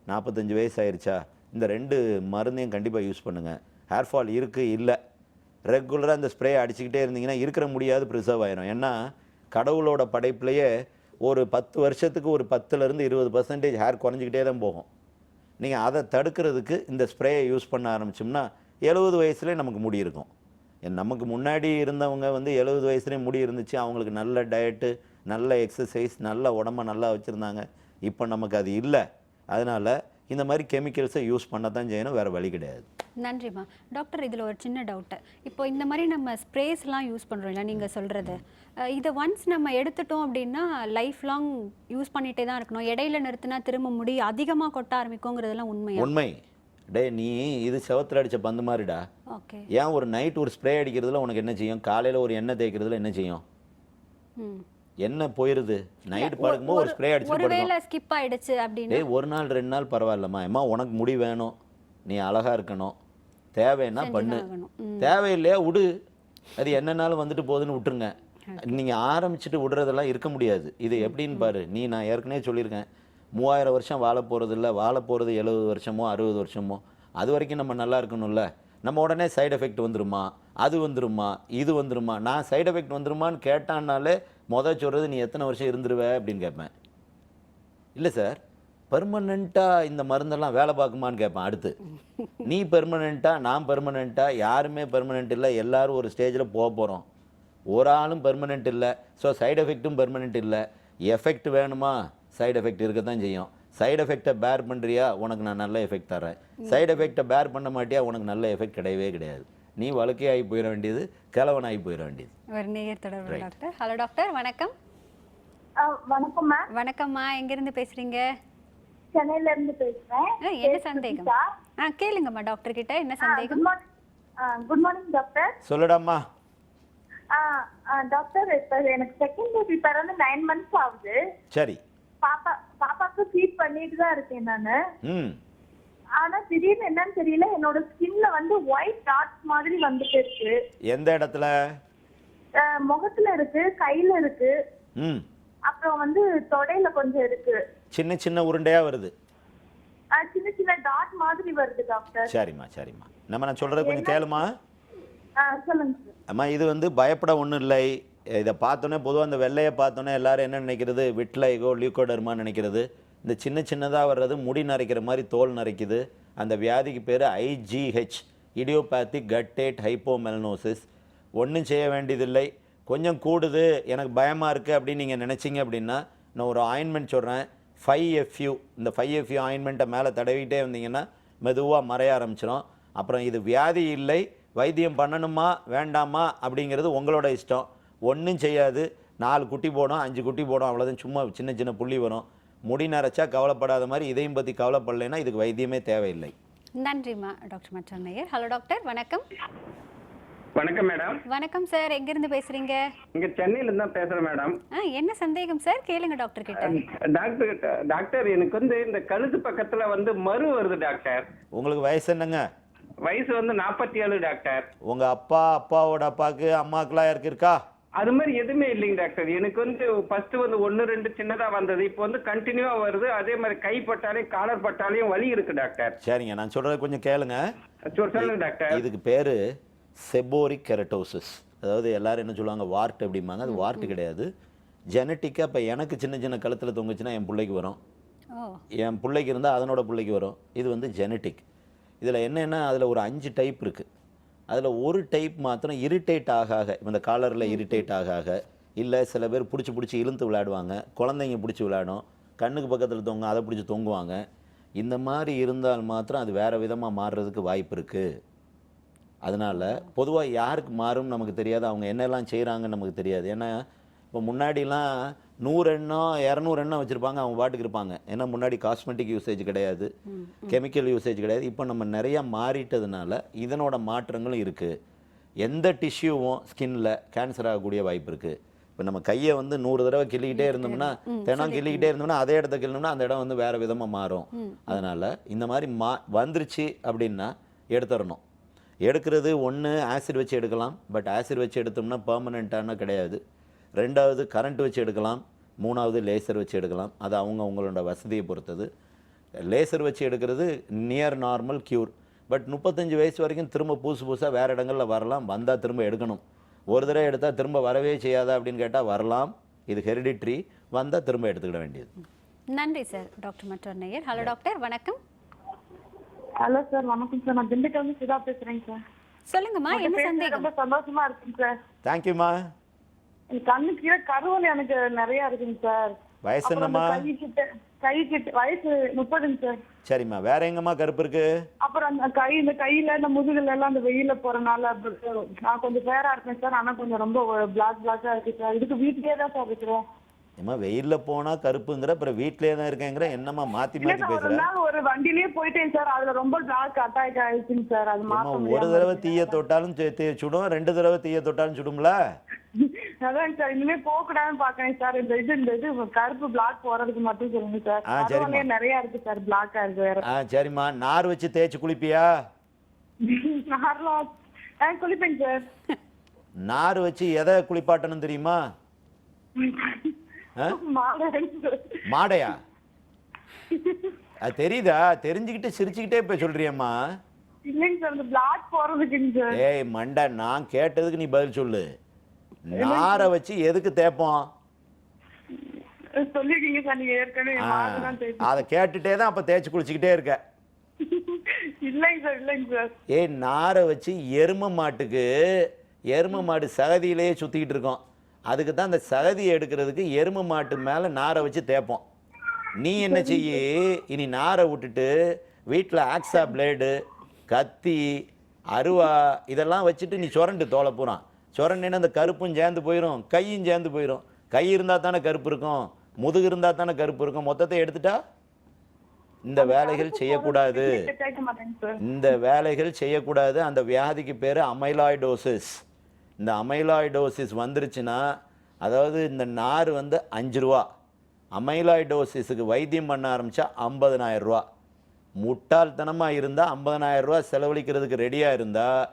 45 வயசு ஆயிடுச்சா, இந்த 2 மருந்தையும் கண்டிப்பாக யூஸ் பண்ணுங்கள். ஹேர் ஃபால் இருக்குது இல்லை, ரெகுலராக இந்த ஸ்ப்ரே அடிச்சுக்கிட்டே இருந்தீங்கன்னா இருக்கிற முடியாது ப்ரிசர்வ் ஆயிரும். ஏன்னா கடவுளோட படைப்புலையே ஒரு 10 வருஷத்துக்கு ஒரு 10% 20% ஹேர் குறைஞ்சிக்கிட்டே தான் போகும். நீங்கள் அதை தடுக்கிறதுக்கு இந்த ஸ்ப்ரேயை யூஸ் பண்ண ஆரம்பிச்சோம்னா 70 வயசுலேயே நமக்கு முடி இருக்கும். நமக்கு முன்னாடி இருந்தவங்க வந்து 70 வயசுலேயே முடி இருந்துச்சு, அவங்களுக்கு நல்ல டயட்டு, நல்ல எக்ஸசைஸ், நல்ல உடம்ப நல்லா வச்சுருந்தாங்க. இப்போ நமக்கு அது இல்லை. அதனால் இந்த மாதிரி கெமிக்கல்ஸை யூஸ் பண்ண தான் செய்யணும், வேறு வழி கிடையாது. நன்றிம்மா. டாக்டர் இதில் ஒரு சின்ன டவுட்டு. இப்போ இந்த மாதிரி நம்ம ஸ்ப்ரேஸ்லாம் யூஸ் பண்ணுறோம் இல்லை நீங்கள் சொல்கிறது, இதை ஒன்ஸ் நம்ம எடுத்துட்டோம் அப்படின்னா லைஃப் லாங் யூஸ் பண்ணிகிட்டே தான் இருக்கணும், இடையில நிறுத்தினா திரும்ப முடி அதிகமாக கொட்ட ஆரம்பிக்குங்கிறதெல்லாம் உண்மையா? உண்மை. டே நீ இது செவத்தில் அடித்த பந்து மாதிரிடா. ஓகே. ஏன் ஒரு நைட் ஒரு ஸ்ப்ரே அடிக்கிறதுல உனக்கு என்ன செய்யும், காலையில் ஒரு எண்ணெய் தேய்க்கிறதுல என்ன செய்யும்? என்ன போயிருது? நைட் படுக்கும்போது ஒரு ஸ்ப்ரே அடிச்சு ஒருவேளை ஸ்கிப் ஆயிடுச்சு அப்படின்னா டேய் ஒரு நாள் 2 நாள் பரவாயில்லம்மா. அம்மா உனக்கு முடி வேணும், நீ அழகா இருக்கணும், தேவைன்னா பண்ணு, தேவையில்லையா விடு. அது என்னன்னாலும் வந்துட்டு போகுதுன்னு விட்டுருங்க. நீங்கள் ஆரம்பிச்சுட்டு விடுறதெல்லாம் இருக்க முடியாது. இது எப்படின்னு பாரு. நான் ஏற்கனவே சொல்லியிருக்கேன், 3000 வருஷம் வாழ போகிறது இல்லை, வாழ போகிறது 70 வருஷமோ 60 வருஷமோ. அது வரைக்கும் நம்ம நல்லா இருக்கணும்ல. நம்ம உடனே சைடு எஃபெக்ட் வந்துருமா, அது வந்துருமா, இது வந்துருமா. நான் சைடு எஃபெக்ட் வந்துருமான்னு கேட்டான்னாலே சொல்கிறது நீ எத்தனை வருஷம் இருந்துருவ அப்படின்னு கேட்பேன். இல்லை சார் பெர்மனெண்ட்டாக இந்த மருந்தெல்லாம் வேலை பார்க்குமான்னு கேட்பேன். அடுத்து நீ பெர்மனெண்ட்டாக, நான் பெர்மனெண்ட்டாக, யாருமே பெர்மனெண்ட் இல்லை. எல்லோரும் ஒரு ஸ்டேஜில் போக போகிறோம். ஒரு ஆளும் பெர்மனெண்ட் இல்லை. ஸோ சைடு எஃபெக்ட்டும் பெர்மனெண்ட் இல்லை. எஃபெக்ட் வேணுமா, சைடு எஃபெக்ட் இருக்க தான் செய்யும். சைடு எஃபெக்டை பேர் பண்ணுறியா, உனக்கு நான் நல்ல எஃபெக்ட் தரேன். சைடு எஃபெக்டை பேர் பண்ண மாட்டியா, உனக்கு நல்ல எஃபெக்ட் கிடையவே கிடையாது. நீ வழுக்கையாகி போயிட வேண்டியது, கிழவனாகி போயிட வேண்டியது. ஒரு நேயர் தொடர்பு டாக்டர். ஹலோ டாக்டர், வணக்கம். வணக்கம் மேம். வணக்கம்மா, எங்கிருந்து பேசுறீங்க? சென்னையில இருந்து பேசுறேன். என்ன சந்தேகம்? கேளுங்கம்மா டாக்டர் கிட்ட. என்ன சந்தேகம்? Good morning doctor. சொல்லுடாம்மா. டாக்டர் இப்ப எனக்கு செகண்ட் பேபி பிறந்து 9 months ஆகுது. சரி. பாப்பாக்கு ஃபீட் பண்ணிட்டு தான் இருக்கேன் நானு. ஆனா திடீர்னு என்னன்னு தெரியல, என்னோட ஸ்கின்ல வந்து ஒயிட் டாட்ஸ் மாதிரி வந்துட்டு இருக்கு. எந்த இடத்துல? முகத்துல இருக்கு, கையில இருக்கு, அப்புறம் வந்து தொடையில கொஞ்சம் இருக்கு. சின்ன சின்ன உருண்டையா வருது. சின்ன சின்ன டாட் மாதிரி வருது டாக்டர். சரிம்மா சரிம்மா. நான் சொல்றது கொஞ்சம் கேளுமா. சொல்லுங்க சார். அம்மா இது வந்து பயப்பட ஒன்றும் இல்லை. இதை பார்த்தோன்னே பொதுவாக அந்த வெள்ளையை பார்த்தோன்னே எல்லாரும் என்ன நினைக்கிறது, விட்லைகோ லியூகோடர்மா நினைக்கிறது. இந்த சின்ன சின்னதாக வர்றது முடி நரைக்கிற மாதிரி தோல் நரைக்குது. அந்த வியாதிக்கு பேர் IGH, இடியோபேத்திக் கட்டேட் ஹைப்போமெலனோசிஸ். ஒன்றும் செய்ய வேண்டியதில்லை. கொஞ்சம் கூடுது, எனக்கு பயமாக இருக்குது அப்படின்னு நீங்கள் நினச்சிங்க அப்படின்னா நான் ஒரு ஆயின்மெண்ட் சொல்கிறேன், 5FU. இந்த 5FU ஆயின்மெண்ட்டை மேலே தடவிக்கிட்டே வந்தீங்கன்னா மெதுவாக மறைய ஆரம்பிச்சிடும். அப்புறம் இது வியாதி இல்லை, வைத்தியம் பண்ணணுமா வேண்டாமா அப்படிங்கிறது உங்களோட இஷ்டம். ஒன்றும் செய்யாது. 4 குட்டி போடும், 5 குட்டி போடும், அவ்வளோதான். சும்மா சின்ன சின்ன புள்ளி வரும். முடி நரைச்சா கவலைப்படாத மாதிரி இதையும் பற்றி கவலைப்படலைன்னா இதுக்கு வைத்தியமே தேவையில்லை. நன்றிம்மா டாக்டர் மற்ற நேயர். ஹலோ டாக்டர், வணக்கம். வணக்கம் மேடம். வணக்கம் சார், எங்கிருந்து பேசுறீங்க? இங்க சென்னையில இருந்து தான் பேசுறேன் மேடம். என்ன சந்தேகம் சார்? கேளுங்க டாக்டர் கிட்ட. டாக்டர் எனக்கு வந்து இந்த கழுத்து பக்கத்துல வந்து மரு வருது டாக்டர். உங்களுக்கு வயசு என்னங்க? வயசு வந்து 47 டாக்டர். உங்க அப்பாவோட அப்பாவுக்கு அம்மாக்கெல்லாம் யாருக்கு இருக்கா? அது மாதிரி எதுவுமே இல்லைங்க டாக்டர். எனக்கு வந்து ஃபர்ஸ்ட் வந்து 1-2 சின்னதா வந்தது, இப்போ வந்து கண்டினியூவா வருது. அதே மாதிரி கை பட்டாலையும் காலர் பட்டாலையும் வலி இருக்கு டாக்டர். சரிங்க, நான் சொல்றது கொஞ்சம் கேளுங்க. சொல்லுங்க டாக்டர். இதுக்கு பேரு செபோரிக் கெரட்டோசிஸ். அதாவது எல்லாரும் என்ன சொல்லுவாங்க, வார்ட் அப்படிம்பாங்க. அது வார்ட் கிடையாது, ஜெனட்டிக்காக. இப்போ எனக்கு சின்ன சின்ன கழுத்தில் தொங்குச்சுன்னா என் பிள்ளைக்கு வரும், என் பிள்ளைக்கு இருந்தால் அதனோட பிள்ளைக்கு வரும். இது வந்து ஜெனட்டிக். இதில் என்னென்னா அதில் ஒரு 5 டைப் இருக்குது. அதில் ஒரு டைப் மாத்திரம் இரிட்டேட் ஆக, இந்த காலரில் இரிட்டேட் ஆக, இல்லை சில பேர் பிடிச்சி இழுத்து விளையாடுவாங்க, குழந்தைங்க பிடிச்சி விளையாடும், கண்ணுக்கு பக்கத்தில் தொங்க அதை பிடிச்சி தொங்குவாங்க. இந்த மாதிரி இருந்தால் மாத்திரம் அது வேறு விதமாக மாறுறதுக்கு வாய்ப்பு இருக்குது. அதனால் பொதுவாக யாருக்கு மாறும் நமக்கு தெரியாது, அவங்க என்னெல்லாம் செய்கிறாங்கன்னு நமக்கு தெரியாது. ஏன்னா இப்போ முன்னாடிலாம் 100 எண்ணம் 200 எண்ணம் வச்சுருப்பாங்க, அவங்க பாட்டுக்கு இருப்பாங்க. ஏன்னா முன்னாடி காஸ்மெட்டிக் யூசேஜ் கிடையாது, கெமிக்கல் யூசேஜ் கிடையாது. இப்போ நம்ம நிறையா மாறிட்டதுனால இதனோட மாற்றங்களும் இருக்குது. எந்த டிஷ்யூவும் ஸ்கின்னில் கேன்சர் ஆகக்கூடிய வாய்ப்பு இருக்குது. இப்போ நம்ம கையை வந்து 100 தடவை கிள்ளிக்கிட்டே இருந்தோம்னா, தினம் கிள்ளிக்கிட்டே இருந்தோம்னா அதே இடத்த கிள்ளினோம்னா அந்த இடம் வந்து வேறு விதமாக மாறும். அதனால் இந்த மாதிரி வந்துருச்சு அப்படின்னா எடுத்துடணும். எடுக்கிறது ஒன்று ஆசிட் வச்சு எடுக்கலாம், பட் ஆசிட் வச்சு எடுத்தோம்னா பெர்மனெண்ட்டான கிடையாது. 2வது கரண்ட் வச்சு எடுக்கலாம், 3வது லேசர் வச்சு எடுக்கலாம். அது அவங்களோட வசதியை பொறுத்தது. லேசர் வச்சு எடுக்கிறது நியர் நார்மல் க்யூர். பட் 35 வயசு வரைக்கும் திரும்ப புதுசாக வேறு இடங்களில் வரலாம். வந்தால் திரும்ப எடுக்கணும். ஒரு தடவை எடுத்தால் திரும்ப வரவே செய்யாதா அப்படின்னு கேட்டால் வரலாம். இது ஹெரிடிட்ரி. வந்தால் திரும்ப எடுத்துக்கிட வேண்டியது. நன்றி சார் டாக்டர் மற்ற நேயர். ஹலோ டாக்டர், வணக்கம். ஹலோ சார், வணக்கம் சார். நான் திண்டுக்கல் வந்து சுதா பேசுறேங்க சார். சொல்லுங்கம்மா, என்ன சந்தேகம்? ரொம்ப சந்தோஷமா இருக்குங்க சார். தேங்க்யூம்மா. கண்ணு கீழே கருவல் எனக்கு நிறைய இருக்குங்க சார். வயசு என்னம்மா? கை கிட்ட வயசு 30ங்க சார். சரிம்மா, வேற எங்கம்மா கருப்பு இருக்கு? அப்புறம் அந்த இந்த கையில இந்த முதுகுல எல்லாம் அந்த வெயில போறனால நான் கொஞ்சம் பேரா இருப்பேன் சார். ஆனா கொஞ்சம் ரொம்ப பிளாக்கா இருக்கு சார். இதுக்கு வீட்லயே தான் சார் இருக்கிறேன். ஏம்மா வெயில்ல போனா கருப்புங்கிற, அப்புறம் வீட்லயே தான் இருக்கேங்கிற, என்னம்மா மாத்தி மாத்தி ஒரு பேசுற? நாள் ஒரு வண்டிலயே போயிட்டேன் சார். அதுல ரொம்ப பிளாக் அட்டாக் ஆயிடுச்சுங்க சார். அது மாத்த ஒரு தடவை தீய தொட்டாலும் சுடும், 2 தடவை தீய தொட்டாலும் சுடும்ல. அதான் சார், இனிமே போக கூடாதுன்னு பாக்குறேன் சார். இந்த இது கருப்பு பிளாக் போறதுக்கு மட்டும் சொல்லுங்க சார். அதுலயே நிறைய இருக்கு சார், பிளாக்கா இருக்கு வேற. சரிம்மா, நார் வச்சு தேய்ச்சி குளிப்பியா? நார்லாம் குளிப்பேங்க சார். நார் வச்சு எதை குளிப்பாட்டணும் தெரியுமா? மாடையா? அது தெரியுதா? தெரிஞ்சுக்கிட்டு சிரிச்சுக்கிட்டே இப்ப சொல்றியம்மா. இல்லைங்க சார், இந்த பிளாக் போறதுக்குங்க சார். ஏய் மண்டை, நான் கேட்டதுக்கு நீ பதில் சொல்லு. நாரை வச்சு எதுக்கு தேய்ப்போம்? சொல்லிருக்கீங்க சார் நீங்க ஏற்கனவே. அதை கேட்டுட்டே தான் அப்ப தேய்ச்சி குளிச்சுக்கிட்டே இருக்க. இல்லைங்க சார், இல்லைங்க சார். ஏய், நாரை வச்சு எரும மாடு சகதியிலேயே சுத்திக்கிட்டு இருக்கோம். அதுக்கு தான் அந்த சகதியை எடுக்கிறதுக்கு எரும மாட்டு மேல நாரை வச்சு தேய்ப்போம். நீ என்ன செய்ய, இனி நாரை விட்டுட்டு வீட்டில் ஆக்ஸா பிளேடு, கத்தி, அருவா இதெல்லாம் வச்சுட்டு நீ சுரண்டு தோலை பூரா. சுரண்டினா அந்த கருப்பும் சேர்ந்து போயிடும், கையும் சேர்ந்து போயிடும். கை இருந்தால் தானே கருப்பு இருக்கும், முதுகு இருந்தால் தானே கருப்பு இருக்கும். மொத்தத்தை எடுத்துட்டா இந்த வேலைகள் செய்யக்கூடாது. இந்த வேலைகள் செய்யக்கூடாது. அந்த வியாதிக்கு பேர் அமைலாய்டோசிஸ். இந்த அமைலாய்டோசிஸ் வந்துருச்சுன்னா, அதாவது இந்த நார் வந்து 5 ரூபா. அமைலாய்டோசிஸுக்கு வைத்தியம் பண்ண ஆரம்பித்தா 50,000 ரூபா. முட்டாள்தனமாக இருந்தால் 50,000 ரூபா செலவழிக்கிறதுக்கு ரெடியாக இருந்தால்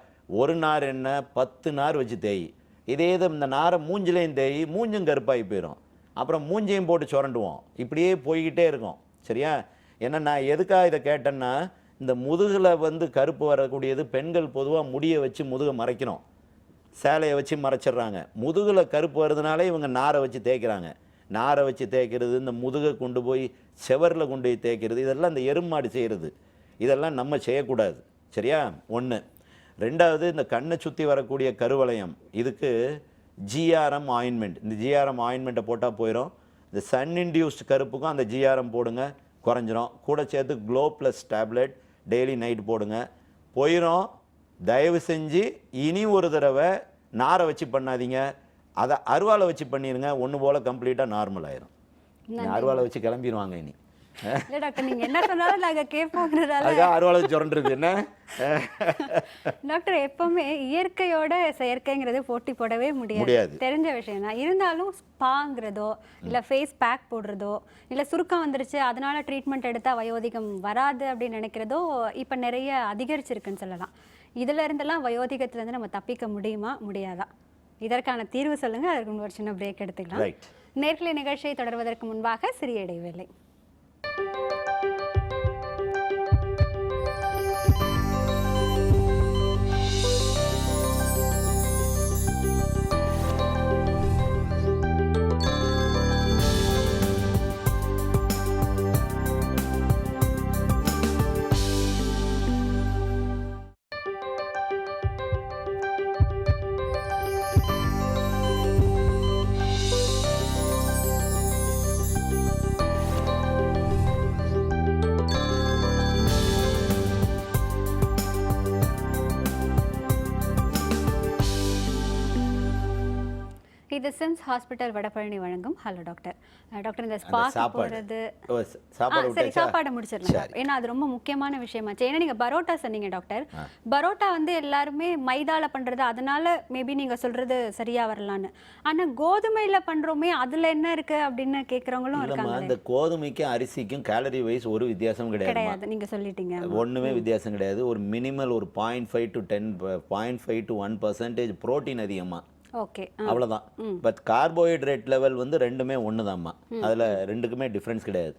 ஒரு நார் என்ன 10 நார் வச்சு தேய். இதே இந்த நாரை மூஞ்சிலையும் தேய், மூஞ்சும் கருப்பாகி போயிடும். அப்புறம் மூஞ்சையும் போட்டு சுரண்டுவோம். இப்படியே போய்கிட்டே இருக்கும். சரியா? ஏன்னா நான் எதுக்காக இதை கேட்டேன்னா, இந்த முதுகில் வந்து கருப்பு வரக்கூடியது பெண்கள் பொதுவாக முடியை வச்சு முதுகை மறைக்கணும், சேலையை வச்சு மறைச்சிட்றாங்க. முதுகில் கருப்பு வருதுனாலே இவங்க நாரை வச்சு தேய்க்கிறாங்க. நாரை வச்சு தேய்க்கிறது, இந்த முதுகை கொண்டு போய் செவரில் கொண்டு போய் தேய்க்கிறது, இதெல்லாம் இந்த எருமாடு செய்கிறது. இதெல்லாம் நம்ம செய்யக்கூடாது. சரியா? 1. 2வது, இந்த கண்ணை சுற்றி வரக்கூடிய கருவளையம், இதுக்கு ஜிஆர்எம் ஆயின்மெண்ட். இந்த ஜிஆர்எம் ஆயின்மெண்ட்டை போட்டால் போயிடும். இந்த சன் இன்டியூஸ்ட் கருப்புக்கும் அந்த ஜிஆர்எம் போடுங்க, குறைஞ்சிரும். கூட சேர்த்து glow plus tablet daily night போடுங்க, போயிடும். தயவு செஞ்சு இனி ஒரு தடவை நாரை வச்சு பண்ணாதீங்க, அதை அருவாலை வச்சு பண்ணிடுங்க. ஒன்று போல் கம்ப்ளீட்டாக நார்மல் ஆயிரும். அருவாலை வச்சு கிளம்பிடுவாங்க இனி. டாக்டர் நீங்க என்ன சொன்னாலும் நாங்க கேட்போங்கிறதால அதுக்காக அருவாலை சொல்றது என்ன? டாக்டர், எப்பவுமே இயற்கையோட செயற்கைங்கிறது போட்டி போடவே முடியாது, தெரிஞ்ச விஷயம் தான். இருந்தாலும் ஸ்பாங்கிறதோ இல்லை ஃபேஸ் பேக் போடுறதோ இல்லை சுருக்கம் வந்துருச்சு அதனால ட்ரீட்மெண்ட் எடுத்தால் வயோதிகம் வராது அப்படின்னு நினைக்கிறதோ இப்போ நிறைய அதிகரிச்சிருக்குன்னு சொல்லலாம். இதுல இருந்தெல்லாம் வயோதிகத்துலேருந்து நம்ம தப்பிக்க முடியுமா முடியாதா? இதற்கான தீர்வு சொல்லுங்க. அதற்கு ஒரு சின்ன பிரேக் எடுத்துக்கலாம். நேர்களை நிகழ்ச்சியை தொடர்வதற்கு முன்பாக சிறிய இடைவேளை. இது சிம்ஸ் ஹாஸ்பிட்டல் வடபழனி வழங்கும் ஹலோ டாக்டர். டாக்டர், இந்த ஸ்பாக் போகிறது சரி, சாப்பாடை முடிச்சிடலாம். ஏன்னா அது ரொம்ப முக்கியமான விஷயமாச்சு. ஏன்னா நீங்கள் பரோட்டா சொன்னீங்க டாக்டர். பரோட்டா வந்து எல்லாருமே மைதால பண்ணுறது, அதனால மேபி நீங்கள் சொல்கிறது சரியாக வரலான்னு. ஆனால் கோதுமையில் பண்ணுறோமே அதில் என்ன இருக்குது அப்படின்னு கேட்குறவங்களும் இருக்காங்க. அந்த கோதுமைக்கும் அரிசிக்கும் கேலரி வைஸ் ஒரு வித்தியாசம் கிடையாது. நீங்கள் சொல்லிட்டீங்க, ஒன்றுமே வித்தியாசம் கிடையாது. ஒரு மினிமல் ஒரு 0.5 to 1% புரோட்டீன் அதிகமாக, ஓகே, அவ்வளோதான். பட் கார்போஹைட்ரேட் லெவல் வந்து ரெண்டுமே ஒன்று தான்மா. அதில் ரெண்டுக்குமே டிஃப்ரென்ஸ் கிடையாது.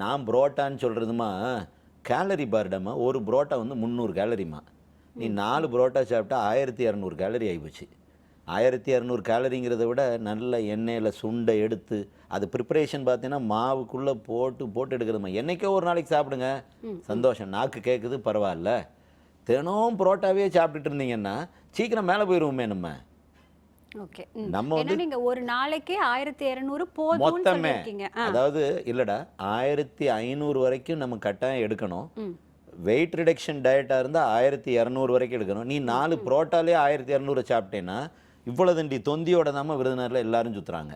நான் புரோட்டான்னு சொல்கிறதுமா கேலரி பார்டம்மா. ஒரு புரோட்டா வந்து 300 கேலரிமா. நீ 4 புரோட்டா சாப்பிட்டா 1200 கேலரி ஆகிப்போச்சு. 1200 கேலரிங்கிறத விட நல்ல எண்ணெயில் சுண்டை எடுத்து அது ப்ரிப்பரேஷன் பார்த்தீங்கன்னா மாவுக்குள்ளே போட்டு எடுக்கிறதுமா. என்றைக்கோ ஒரு நாளைக்கு சாப்பிடுங்க, சந்தோஷம், நாக்கு கேட்குது, பரவாயில்ல. தினம் புரோட்டாவே சாப்பிட்டுட்டு இருந்தீங்கன்னா சீக்கிரம் மேலே போயிடுவோமே நம்ம. ஓகே. நம்ம ஏன்னா வந்து நீங்க ஒரு நாளைக்கு 1200 போதும்னு மொத்தமே சொல்லிருக்கீங்க. அதாவது இல்லடா 1500 வரைக்கும் நம்ம கட்டாயம் எடுக்கணும். வெயிட் ரிடக்ஷன் டயட்டாக இருந்தால் 1200 வரைக்கும் எடுக்கணும். நீ 4 புரோட்டாலே 1200 சாப்பிட்டேன்னா இவ்வளவு தண்டி தொந்தியோட தான் விருதுநகரில் எல்லாரும் சுற்றுறாங்க.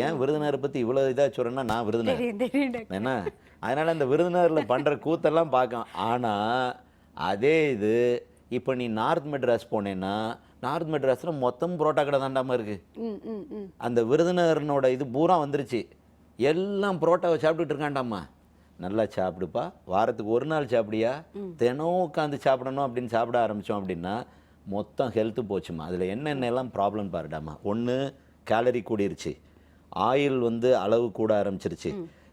ஏன் விருதுநகரை பற்றி இவ்வளோ இதாக சொல்கிறேன்னா நான் விருதுநகர் என்ன, அதனால் அந்த விருதுநகரில் பண்ணுற கூத்தெல்லாம் பார்க்கலாம். ஆனால் அதே இது இப்போ நீ நார்த் மெட்ராஸ் போனேன்னா நார்த் மெட்ராஸில் மொத்தம் புரோட்டா கடை தாண்டாமல் இருக்குது. அந்த விருதுநகரனோட இது பூரா வந்துருச்சு. எல்லாம் புரோட்டாவை சாப்பிட்டுட்டு இருக்காண்டாம்மா. நல்லா சாப்பிடுப்பா, வாரத்துக்கு ஒரு நாள் சாப்பிடியா, தினம் உட்காந்து சாப்பிடணும் அப்படின்னு சாப்பிட ஆரம்பித்தோம் அப்படின்னா மொத்தம் ஹெல்த்து போச்சுமா. அதில் என்னென்னலாம் ப்ராப்ளம் பாருடாமா. ஒன்று கேலரி கூடிருச்சு, ஆயில் வந்து அளவு கூட ஆரம்பிச்சிருச்சு.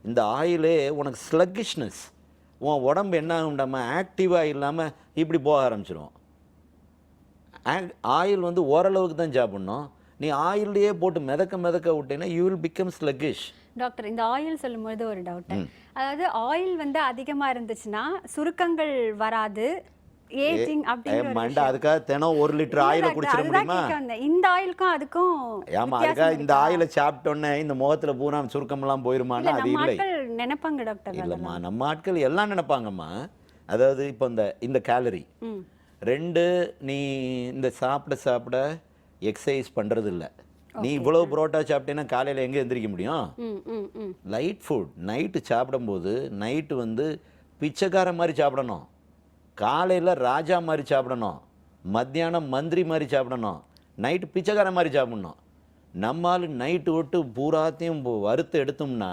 இந்த ஆயிலே உனக்கு ஸ்லக்கிஷ்னஸ், உன் உடம்பு என்ன ஆகும்டாமா, ஆக்டிவாக இல்லாமல் இப்படி போக ஆரம்பிச்சிடும். ஆயில் வந்து ஓரளவுக்கு தான் சாப்பிடணும். நீ ஆயில்லையே போட்டு மிதக்க விட்டேன்னா you will become sluggish. Doctor, இந்த ஆயில் சொல்லும்போது ஒரு டவுட். அதாவது ஆயில் வந்து அதிகமா இருந்துச்சுன்னா சுருக்கங்கள் வராது, ஏஜிங் அப்படிங்கிற அதுக்காக தினம் 1 லிட்டர் ஆயிலை குடிச்சிட முடியுமா? இந்த ஆயிலுக்கும் அதுக்கும் ஆமா, அதுக்காக இந்த ஆயிலை சாப்பிட்டோன்னே இந்த முகத்துல பூரா சுருக்கம்லாம் போயிருமான்னா அது இல்லை. நினைப்பாங்க டாக்டர். இல்லைம்மா, நம்ம ஆட்கள் எல்லாம் நினைப்பாங்கம்மா. அதாவது இப்போ இந்த கேலரி 2 நீ இந்த சாப்பிட எக்ஸசைஸ் பண்ணுறது இல்லை. நீ இவ்வளோ புரோட்டா சாப்பிட்டேன்னா காலையில் எங்கே எந்திரிக்க முடியும்? லைட் ஃபுட் நைட்டு சாப்பிடும்போது நைட்டு வந்து பிச்சைக்கார மாதிரி சாப்பிடணும், காலையில் ராஜா மாதிரி சாப்பிடணும், மத்தியானம் மந்திரி மாதிரி சாப்பிடணும், நைட்டு பிச்சைக்கார மாதிரி சாப்பிடணும். நம்மால் நைட்டு விட்டு பூராத்தையும் வறுத்து எடுத்தோம்னா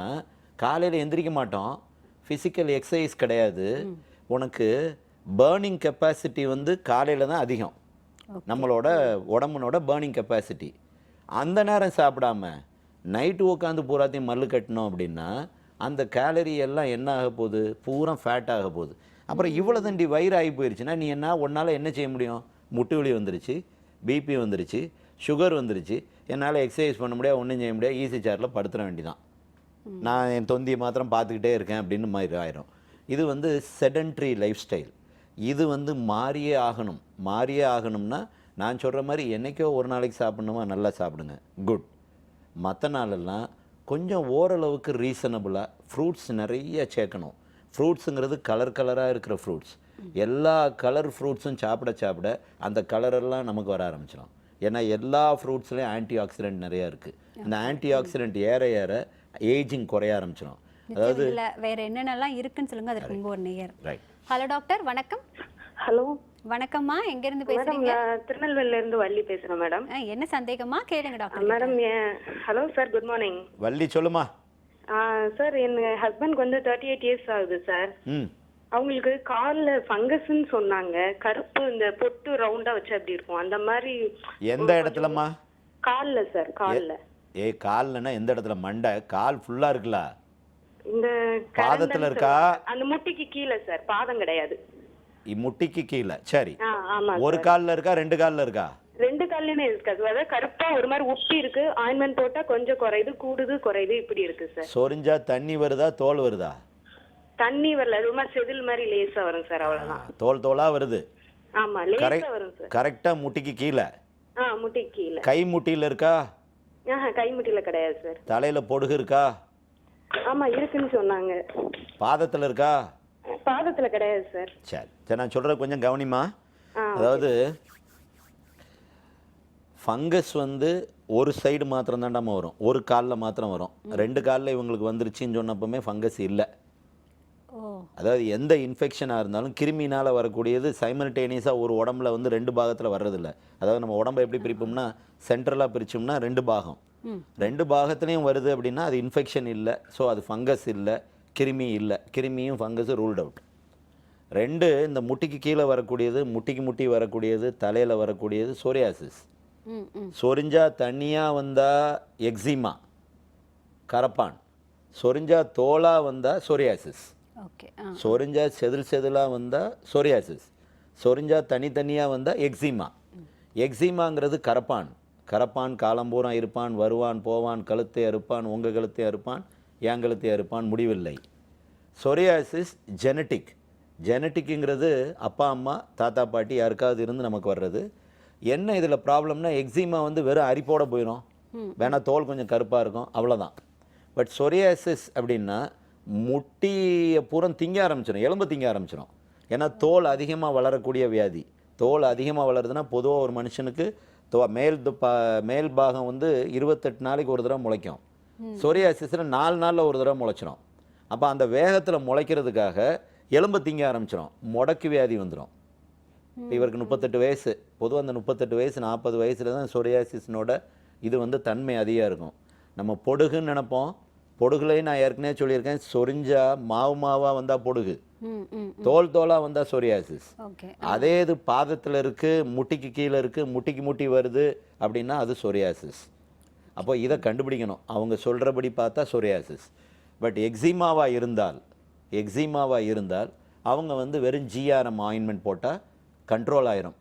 காலையில் எந்திரிக்க மாட்டோம். ஃபிசிக்கல் எக்ஸசைஸ் கிடையாது. உனக்கு பேர்னிங் கெப்பாசிட்டி வந்து காலையில் தான் அதிகம். நம்மளோட உடம்புனோட பேர்னிங் கெப்பாசிட்டி. அந்த நேரம் சாப்பிடாம நைட்டு உட்காந்து பூராத்தையும் மல்லு கட்டணும் அப்படின்னா அந்த கேலரி எல்லாம் என்ன ஆக போகுது, பூரா ஃபேட் ஆக போகுது. அப்புறம் இவ்வளோ தண்டி வயிறு ஆகி போயிடுச்சுன்னா நீ உன்னால் என்ன செய்ய முடியும்? முட்டு வலி வந்துருச்சு, பிபி வந்துருச்சு, சுகர் வந்துருச்சு, என்னால் எக்ஸசைஸ் பண்ண முடியாது, ஒன்றும் செய்ய முடியாது, ஈஸி சேரில் படுத்துற வேண்டிதான், நான் என் தொந்தியை மாத்திரம் பார்த்துக்கிட்டே இருக்கேன் அப்படின்னு மாதிரி ஆயிரும். இது வந்து செடன்ட்ரி லைஃப் ஸ்டைல். இது வந்து மாறியே ஆகணும்னா நான் சொல்கிற மாதிரி என்றைக்கோ ஒரு நாளைக்கு சாப்பிட்ணுமா, நல்லா சாப்பிடுங்க, குட். மற்ற நாளெல்லாம் கொஞ்சம் ஓரளவுக்கு ரீசனபுளாக ஃப்ரூட்ஸ் நிறைய சேர்க்கணும். ஃப்ரூட்ஸுங்கிறது கலராக இருக்கிற ஃப்ரூட்ஸ். எல்லா கலர் ஃப்ரூட்ஸும் சாப்பிட அந்த கலரெல்லாம் நமக்கு வர ஆரம்பிச்சிடும். ஏன்னா எல்லா ஃப்ரூட்ஸ்லேயும் ஆன்டி ஆக்சிடென்ட் நிறையா இருக்குது. இந்த ஆன்டி ஆக்சிடென்ட் ஏற ஏஜிங் குறைய ஆரம்பிச்சிடும். அதாவது வேற என்னென்னலாம் இருக்குன்னு சொல்லுங்க, அதற்கு இங்க ஒரு நேயர். ஹலோ டாக்டர், வணக்கம். ஹலோ வணக்கம்மா, எங்க இருந்து பேசுறீங்க? திருநெல்வேலில இருந்து வள்ளி பேசுறேன் மேடம். என்ன சந்தேகமா கேளுங்க doctor. Madam, hello sir, good morning. Valli சொல்லுமா. சார், என் ஹஸ்பண்டுக்கு வந்து 38 இயர்ஸ் ஆகுது சார். அவங்களுக்கு கால்ல ஃபங்கஸ்ன்னு சொன்னாங்க. கருப்பு இந்த பொட்டு ரவுண்டா வச்சு அப்படி இருக்கும், அந்த மாதிரி. எந்த இடத்துலமா? கால்ல சார், கால்ல. கால்லனா எந்த இடத்துல? மண்டை கால் ஃபுல்லா இருக்குல்ல? இந்த பாதத்துல இருக்கா? அந்த முட்டிக்கு கீழே சார், பாதம் கிடையாது. முட்டிக்கு கீழே. சரி, ஆமா. ஒரு கால்ல இருக்கா, 2 கால்ல இருக்கா? 2 கால்லயுமே இருக்கு. அதாவது கருப்பா ஒரு மாதிரி உப்பி இருக்கு. ஆயின்மென்ட் போட்டா கொஞ்சம் குறையுது, கூடுது, குறையுது, இப்படி இருக்கு சார். சொரிஞ்சா தண்ணி வருதா, தோல் வருதா? தண்ணி வரல, ரொம்ப செதில் மாதிரி லேசா வரும் சார், அவ்வளவுதான். தோலா வருது. ஆமா, லேசா வரும் சார். கரெக்ட்டா முட்டிக்கு கீழே? முட்டிக்கு கீழே. கை முட்டியில இருக்கா? கை முட்டியில கிடையாது சார். தலையில பொடுகு இருக்கா? ஆமா, இருக்குன்னு சொன்னாங்க. பாதத்துல இருக்கா? பாதத்துல கிடையாது சார். சரி, நான் சொல்றது கொஞ்சம் கவனிமா. அதாவது ஃபங்கஸ் வந்து ஒரு சைடு மாத்திரம் தாண்டாம வரும், ஒரு காலில் மாத்திரம் வரும். 2 காலில் இவங்களுக்கு வந்துருச்சுன்னு சொன்னப்பமே ஃபங்கஸ் இல்லை. அதாவது எந்த இன்ஃபெக்ஷனாக இருந்தாலும் கிருமினால் வரக்கூடியது சைமல்டேனியஸாக ஒரு உடம்புல வந்து 2 பாகத்தில் வர்றதில்லை. அதாவது நம்ம உடம்பை எப்படி பிரிப்போம்னா, சென்ட்ரலாக பிரித்தோம்னா 2 பாகம், 2 பாகத்துலேயும் வருது அப்படின்னா அது இன்ஃபெக்ஷன் இல்லை, ஸோ அது ஃபங்கஸ் இல்லை, கிருமி இல்லை. கிருமியும் ஃபங்கஸும் ரூல்ட் அவுட். 2 இந்த முட்டிக்கு கீழே வரக்கூடியது, முட்டி வரக்கூடியது, தலையில் வரக்கூடியது சோரியாசிஸ். சொரிஞ்சா தண்ணியாக வந்தால் எக்ஸிமா, கரப்பான். சொரிஞ்சா தோலாக வந்தால் சோரியாசிஸ். சொரிஞ்சா செதிலாக வந்தால் சோரியாசிஸ். சொரிஞ்சா தனித்தனியாக வந்தால் எக்ஸிமா. எக்ஸிமாங்கிறது கரப்பான் காலம்பூரா இருப்பான், வருவான் போவான், கழுத்தை அறுப்பான், உங்கள் கழுத்தை அறுப்பான், என் கழுத்தை அறுப்பான், முடிவில்லை. சொரியாசிஸ் ஜெனட்டிக்குங்கிறது அப்பா அம்மா தாத்தா பாட்டி யாருக்காவது இருந்து நமக்கு வர்றது. என்ன இதில் ப்ராப்ளம்னா எக்ஸிமா வந்து வெறும் அரிப்போட போயிடும், வேணா தோல் கொஞ்சம் கருப்பாக இருக்கும், அவ்வளோதான். பட் சொரியாசிஸ் அப்படின்னா முட்டியை பூரா திங்க ஆரம்பிச்சிடும், எலும்பு திங்க ஆரம்பிச்சிடும். ஏன்னா தோல் அதிகமாக வளரக்கூடிய வியாதி. தோல் அதிகமாக வளருதுன்னா பொதுவாக ஒரு மனுஷனுக்கு மேல் பாகம் வந்து 28 நாளைக்கு ஒரு தடவை முளைக்கும். சொரியாசிஸில் 4 நாளில் ஒரு தடவை முளைச்சிடும். அப்போ அந்த வேகத்தில் முளைக்கிறதுக்காக எலும்பு திங்க ஆரம்பிச்சிடும், முடக்கு வியாதி வந்துடும். இவருக்கு 38 வயசு, பொதுவாக அந்த 38 வயசு 40 வயசில் தான் சொரியாசிஸ்னோட இது வந்து தன்மை அதிகம் இருக்கும். நம்ம பொடுகுன்னு நினைப்போம், பொடுகுலையும் நான் ஏற்கனவே சொல்லியிருக்கேன், சொரிஞ்சா மாவாக வந்தால் பொடுகு, தோலாக வந்தால் சொரியாசிஸ். அதே இது பாதத்தில் இருக்குது, முட்டிக்கு கீழே இருக்குது, முட்டிக்கு முட்டி வருது அப்படின்னா அது சொரியாசிஸ். அப்போ இதை கண்டுபிடிக்கணும். அவங்க சொல்கிறபடி பார்த்தா சொரியாசிஸ். பட் எக்ஸிமாவாக இருந்தால் அவங்க வந்து வெறும் ஜிஆர்எம் ஆயின்மெண்ட் போட்டால் கண்ட்ரோல் ஆயிரும்.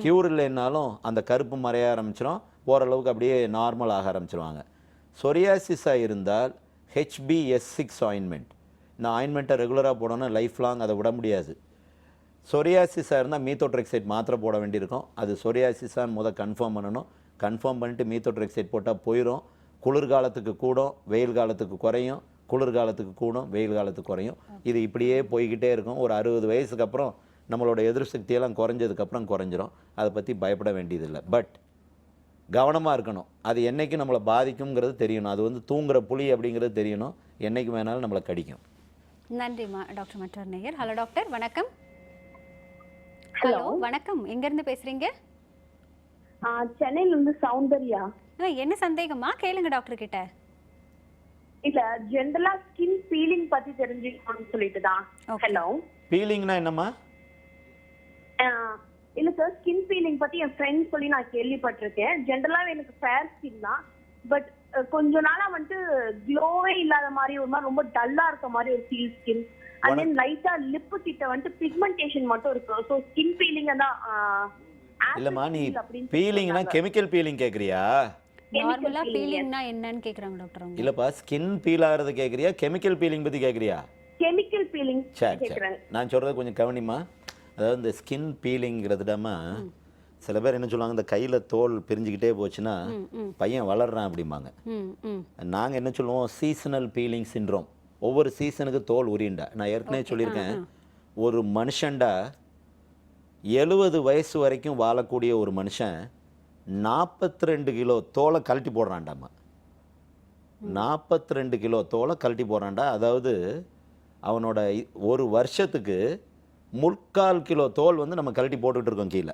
க்யூர் இல்லைன்னாலும் அந்த கருப்பு மறைய ஆரம்பிச்சிடும், ஓரளவுக்கு அப்படியே நார்மல் ஆக ஆரம்பிச்சிருவாங்க. சொரியாசிஸாக இருந்தால் HBS6 ஆயின்மெண்ட், இந்த ஆயின்மெண்ட்டை ரெகுலராக போடணும், லைஃப் லாங் அதை விட முடியாது. சொரியாசிஸாக இருந்தால் மீத்தோட்ரெக்சைட் மாத்திரை போட வேண்டியிருக்கும். அது சொரியாசிஸான்னு கன்ஃபார்ம் பண்ணணும். கன்ஃபார்ம் பண்ணிட்டு மீத்தோட்ரெக்சைட் போட்டால் போயிடும். குளிர்காலத்துக்கு கூடும், வெயில் காலத்துக்கு குறையும், குளிர்காலத்துக்கு கூடும், வெயில் காலத்துக்கு குறையும். இது இப்படியே போய்கிட்டே இருக்கும். ஒரு 60 வயசுக்கு அப்புறம் நம்மளோட எதிர் சக்தியெல்லாம் குறைஞ்சதுக்கப்புறம் குறைஞ்சிரும். அதை பற்றி பயப்பட வேண்டியதில்லை. பட் கவனமாக இருக்கணும். அது என்றைக்கும் நம்மளை பாதிக்குங்கிறது தெரியணும். அது வந்து தூங்குற புலி அப்படிங்கிறது தெரியணும். என்றைக்கு வேணாலும் நம்மளை கடிக்கும். நன்றிம்மா டாக்டர். மற்றொரு நேயர். ஹலோ டாக்டர், வணக்கம். ஹலோ வணக்கம், எங்கேருந்து பேசுகிறீங்க? சென்னையில இருந்து சௌந்தர்யா. என்ன சந்தேகமா? கேளுங்க டாக்டர் கிட்ட. இல்ல, ஜெனரலா ஸ்கின் பீலிங் பத்தி தெரிஞ்சுக்கணும்னு சொல்லிட்டு தான். ஹலோ, பீலிங்னா என்னம்மா? இல்ல சார், ஸ்கின் பீலிங் பத்தி என் ஃப்ரெண்ட் சொல்லி நான் கேள்விப்பட்டிருக்கேன். ஜெனரலா எனக்கு ஃபேர் ஸ்கின் தான், பட் கொஞ்ச நாளா வந்துட்டு க்ளோவே இல்லாத மாதிரி, ஒரு மாதிரி ரொம்ப டல்லா இருக்க மாதிரி ஒரு ஃபீல் ஸ்கின். அண்ட் தென் லைட்டா லிப் கிட்ட வந்துட்டு பிக்மெண்டேஷன் மட்டும் இருக்கு. சோ ஸ்கின் பீலிங் தான். இல்லம்மா, நீ பீலிங்னா கெமிக்கல் பீலிங் கேக்குறியா? நார்மலா பீலிங்னா என்னன்னு கேக்குறாங்க டாக்டர் அவங்க. இல்லப்பா, ஸ்கின் பீல் ஆகிறது கேக்குறியா, கெமிக்கல் பீலிங் பத்தி கேக்குறியா? கெமிக்கல் பீலிங் கேக்குறாங்க. நான் சொல்றது கொஞ்சம் கவனிமா. அதாவது இந்த ஸ்கின் பீலிங்கிறதுடாமா, சில பேர் என்ன சொல்லுவாங்க, இந்த கையில் தோல் பிரிஞ்சுக்கிட்டே போச்சுன்னா பையன் வளர்றான் அப்படிம்பாங்க. நாங்கள் என்ன சொல்லுவோம், சீசனல் பீலிங் சிண்ட்ரோம். ஒவ்வொரு சீசனுக்கு தோல் உரிண்டா. நான் ஏற்கனவே சொல்லியிருக்கேன், ஒரு மனுஷன்டா 70 வயசு வரைக்கும் வாழக்கூடிய ஒரு மனுஷன் 42 கிலோ தோலை கழட்டி போடுறான்டாமா. 42 கிலோ தோலை கழட்டி போடுறான்டா. அதாவது அவனோட ஒரு வருஷத்துக்கு 3/4 கிலோ தோல் வந்து நம்ம கழட்டி போட்டுக்கிட்டு இருக்கோம் கீழே.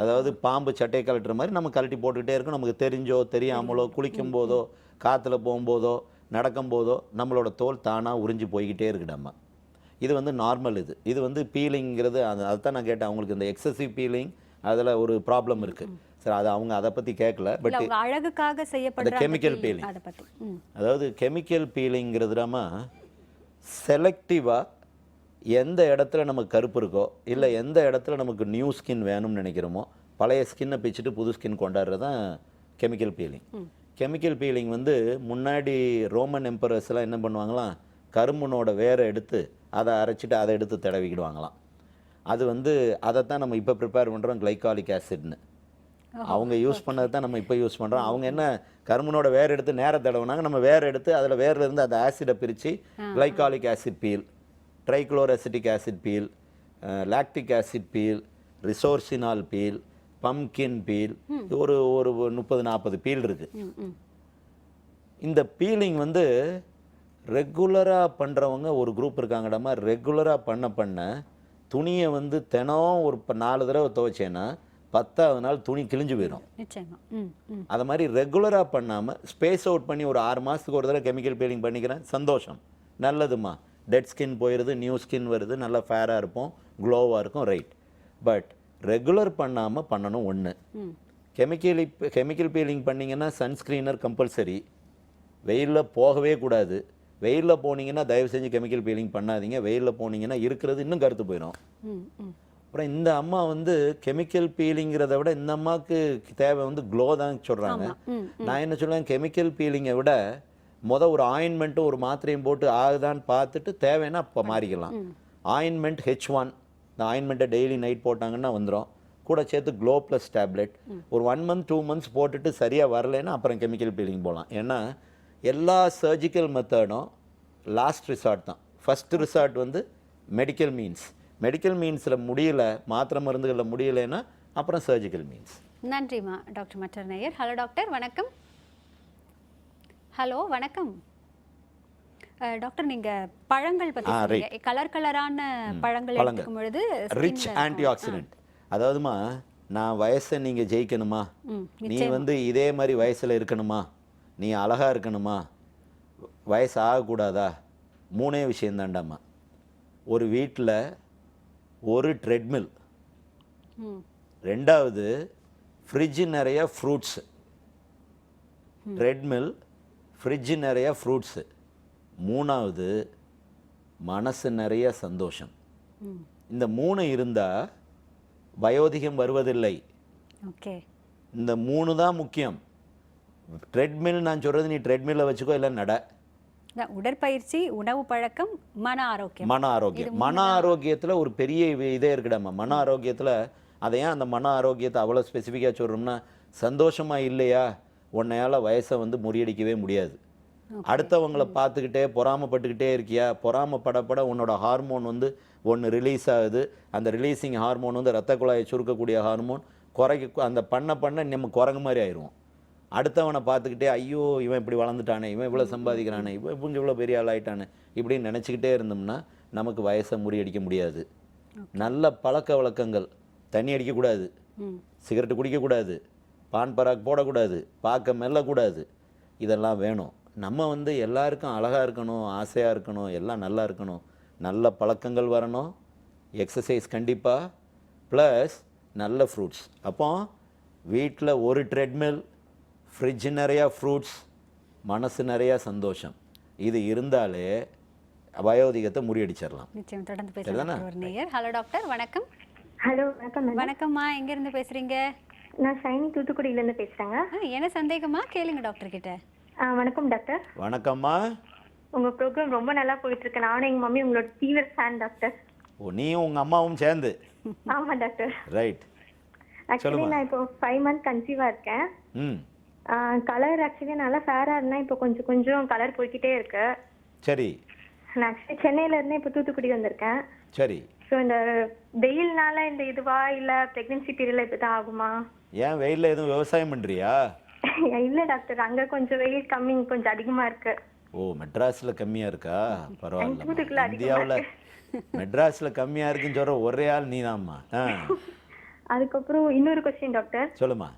அதாவது பாம்பு சட்டையை கழட்டுற மாதிரி நம்ம கழட்டி போட்டுக்கிட்டே இருக்கோம். நமக்கு தெரிஞ்சோ தெரியாமலோ, குளிக்கும் போதோ, காற்றுல போகும்போதோ, நடக்கும் போதோ நம்மளோட தோல் தானாக உறிஞ்சி போய்கிட்டே இருக்குடாமா. இது வந்து நார்மல். இது வந்து பீலிங்கிறது அதுதான் நான் கேட்டேன். அவங்களுக்கு இந்த எக்ஸசிவ் பீலிங் அதில் ஒரு ப்ராப்ளம் இருக்குது சார். அது அவங்க அதை பற்றி கேட்கல. பட் அழகுக்காக செய்யப்படுற கெமிக்கல் பீலிங், அதாவது கெமிக்கல் பீலிங்கிறதுடாமா செலக்டிவாக எந்த இடத்துல நமக்கு கருப்பு இருக்கோ, இல்லை எந்த இடத்துல நமக்கு நியூ ஸ்கின் வேணும்னு நினைக்கிறோமோ, பழைய ஸ்கின்னை பிச்சுட்டு புது ஸ்கின் கொண்டாடுறது தான் கெமிக்கல் பீலிங். கெமிக்கல் பீலிங் வந்து முன்னாடி ரோமன் எம்பரர்ஸ்லாம் என்ன பண்ணுவாங்களாம், கரும்புனோட வேரை எடுத்து அதை அரைச்சிட்டு அதை எடுத்து தடவிக்கிடுவாங்களாம். அது வந்து அதைத்தான் நம்ம இப்போ ப்ரிப்பேர் பண்ணுறோம் கிளைகாலிக் ஆசிட்னு. அவங்க யூஸ் பண்ணதை தான் நம்ம இப்போ யூஸ் பண்ணுறோம். அவங்க என்ன கரும்புனோட வேர் எடுத்து நேரம் தடவுனாங்க, நம்ம வேர் எடுத்து அதில் வேரில் இருந்து அந்த ஆசிடை பிரித்து glycolic acid peel, trichloroacetic acid peel, lactic acid peel, resorcinol peel, pumpkin peel, ஒரு 30-40 பீல் இருக்குது. இந்த பீலிங் வந்து ரெகுலராக பண்ணுறவங்க ஒரு குரூப் இருக்காங்கடாமா. ரெகுலராக பண்ண துணியை வந்து தினம் ஒரு 4 தடவை துவைச்சேன்னா 10ஆவது நாள் துணி கிழிஞ்சு போயிடும். அதை மாதிரி ரெகுலராக பண்ணாமல் ஸ்பேஸ் அவுட் பண்ணி ஒரு 6 மாதத்துக்கு ஒரு தடவை கெமிக்கல் பீலிங் பண்ணிக்கிறேன், சந்தோஷம், நல்லதுமா. டெட் ஸ்கின் போயிடுது, நியூ ஸ்கின் வருது, நல்லா ஃபேராக இருப்போம், க்ளோவாக இருக்கும், ரைட். பட் ரெகுலர் பண்ணாமல் பண்ணணும். ஒன்று, கெமிக்கல் பீலிங் பண்ணிங்கன்னா சன்ஸ்க்ரீனர் கம்பல்சரி. வெயிலில் போகவே கூடாது. வெயிலில் போனீங்கன்னா தயவு செஞ்சு கெமிக்கல் பீலிங் பண்ணாதீங்க. வெயிலில் போனீங்கன்னா இருக்கிறது இன்னும் கருத்து போயிடும். அப்புறம் இந்த அம்மா வந்து கெமிக்கல் பீலிங்கிறத விட இந்த அம்மாவுக்கு தேவை வந்து க்ளோ தான் சொல்கிறாங்க. நான் என்ன சொல்லுவேன், கெமிக்கல் பீலிங்கை விட ஒரு ஆயின்மெண்ட்டும் ஒரு மாத்திரையும் போட்டு ஆகுதான்னு பார்த்துட்டு தேவைன்னா அப்போ மாறிக்கலாம். ஆயின்மெண்ட் H1, இந்த ஆயின்மெண்ட்டை டெய்லி நைட் போட்டாங்கன்னா வந்துடும். கூட சேர்த்து க்ளோ ப்ளஸ் டேப்லெட் ஒரு 1 month 2 months போட்டுட்டு சரியாக வரலைன்னா அப்புறம் கெமிக்கல் பீலிங் போகலாம். ஏன்னா எல்லா சர்ஜிக்கல் மெத்தடும் லாஸ்ட் ரிசார்ட் தான். ஃபஸ்ட்டு ரிசார்ட் வந்து மெடிக்கல் மீன்ஸில் முடியல, மாத்திரை மருந்துகளில் முடியலைன்னா அப்புறம் சர்ஜிக்கல் மீன்ஸ். நன்றிம்மா டாக்டர். மற்ற நேயர். ஹலோ டாக்டர், வணக்கம். ஹலோ வணக்கம் டாக்டர். நீங்க பழங்கள் பத்தி சொன்னீங்க. கலர் கலரான பழங்கள் எடுக்கும் பொழுது ரிச் ஆன்டி ஆக்சிடென்ட். அதாவதுமா, நான் வயசை நீங்க ஜெயிக்கணுமா, நீ வந்து இதே மாதிரி வயசுல இருக்கணுமா, நீ அழகா இருக்கணுமா, வயசு ஆகக்கூடாதா, 3 விஷயம்தாண்டாம்மா. ஒரு வீட்டில் ஒரு ட்ரெட்மில், 2வது ஃப்ரிட்ஜ் நிறைய ஃப்ரூட்ஸு, ட்ரெட்மில், ஃப்ரிட்ஜ் நிறைய ஃப்ரூட்ஸு, 3வது மனசு நிறைய சந்தோஷம். இந்த 3 இருந்தால் வயோதிகம் வருவதில்லை. ஓகே, இந்த 3 தான் முக்கியம். ட்ரெட்மில் நான் சொல்கிறது நீ ட்ரெட்மில்லை வச்சுக்கோ, இல்லை நட. உடற்பயிற்சி, உணவு பழக்கம், மன ஆரோக்கியம். மன ஆரோக்கியத்தில் ஒரு பெரிய இதே இருக்குடாம்மா. மன ஆரோக்கியத்தில் அதை ஏன் அந்த மன ஆரோக்கியத்தை அவ்வளோ ஸ்பெசிஃபிக்காக சொல்கிறோம்னா, சந்தோஷமாக இல்லையா உன்னையால் வயசை வந்து முறியடிக்கவே முடியாது. அடுத்தவங்களை பார்த்துக்கிட்டே பொறாமப்பட்டுக்கிட்டே இருக்கியா, பொறாமப்படப்பட உன்னோட ஹார்மோன் வந்து ஒன்று ரிலீஸ் ஆகுது. அந்த ரிலீஸிங் ஹார்மோன் வந்து ரத்த குழாயை சுருக்கக்கூடிய ஹார்மோன் அந்த பண்ண நம்ம குரங்கு மாதிரி ஆயிடுவோம். அடுத்தவனை பார்த்துக்கிட்டே ஐயோ இவன் இப்படி வளர்ந்துட்டானே, இவன் இவ்வளோ சம்பாதிக்கிறானே, இவன் இவ்வளோ பெரிய ஆளாயிட்டானே இப்படின்னு நினச்சிக்கிட்டே இருந்தோம்னா நமக்கு வயசை முறியடிக்க முடியாது. நல்ல பழக்க வழக்கங்கள், தண்ணி அடிக்கக்கூடாது, சிகரெட்டு குடிக்கக்கூடாது, பான் பராக் போடக்கூடாது, பார்க்க மெல்லக்கூடாது, இதெல்லாம் வேணும். நம்ம வந்து எல்லாருக்கும் அழகாக இருக்கணும், ஆசையாக இருக்கணும், எல்லாம் நல்லா இருக்கணும். நல்ல பழக்கங்கள் வரணும், எக்ஸசைஸ் கண்டிப்பாக, ப்ளஸ் நல்ல ஃப்ரூட்ஸ். அப்போ வீட்டில் ஒரு ட்ரெட்மில், ஃப்ரிட்ஜ் நிறையா ஃப்ரூட்ஸ், மனசு நிறையா சந்தோஷம், இது இருந்தாலே வயோதிகத்தை முறியடிச்சிடலாம். நிச்சயம். தொடர்ந்து பேசலாம் ஒரு நேயர். ஹலோ டாக்டர், வணக்கம். ஹலோ வணக்கம். வணக்கம்மா, எங்க இருந்து பேசுறீங்க? நான் ஷைனி, தூத்துக்குடியில இருந்து பேசுறேங்க. என்ன சந்தேகமா கேளுங்க டாக்டர் கிட்ட. வணக்கம் டாக்டர். வணக்கம்மா. உங்க ப்ரோக்ராம் ரொம்ப நல்லா போயிட்டு இருக்கு. நானும் எங்க மம்மி உங்களோட தீவிர ஃபேன் டாக்டர். ஓ, நீயும் உங்க அம்மாவும் சேர்ந்து? ஆமா டாக்டர். ரைட். ஆக்சுவலி நான் இப்போ 5 months கன்சீவா இருக்கேன். கலர் ஆக்சுவலி நல்லா ஃபேரா இருந்தா இப்போ கொஞ்சம் கொஞ்சம் கலர் போய்கிட்டே இருக்கு. சரி. நான் ஆக்சுவலி சென்னையில இருந்து இப்போ தூத்துக்குடி வந்திருக்கேன். சரி. ஸோ இந்த வெயில்னால இந்த இதுவா இல்ல பிரெக்னன்சி பீரியட்ல இப்பதான் ஆகுமா? ஏன் வெயில்ல எதுவும் விவசாயம் பண்றியா? இல்ல டாக்டர், அங்க கொஞ்சம் வெயில் கம்மி, கொஞ்சம் அதிகமா இருக்கு. ஓ, மெட்ராஸ்ல கம்மியா இருக்கா? பரவாயில்ல. இந்தியாவில் மெட்ராஸ்ல கம்மியா இருக்குன்னு சொல்ற ஒரே ஆள் நீதாம்மா. அதுக்கப்புறம் இன்னொரு கொஸ்டின் டாக்டர். சொல்லுமா.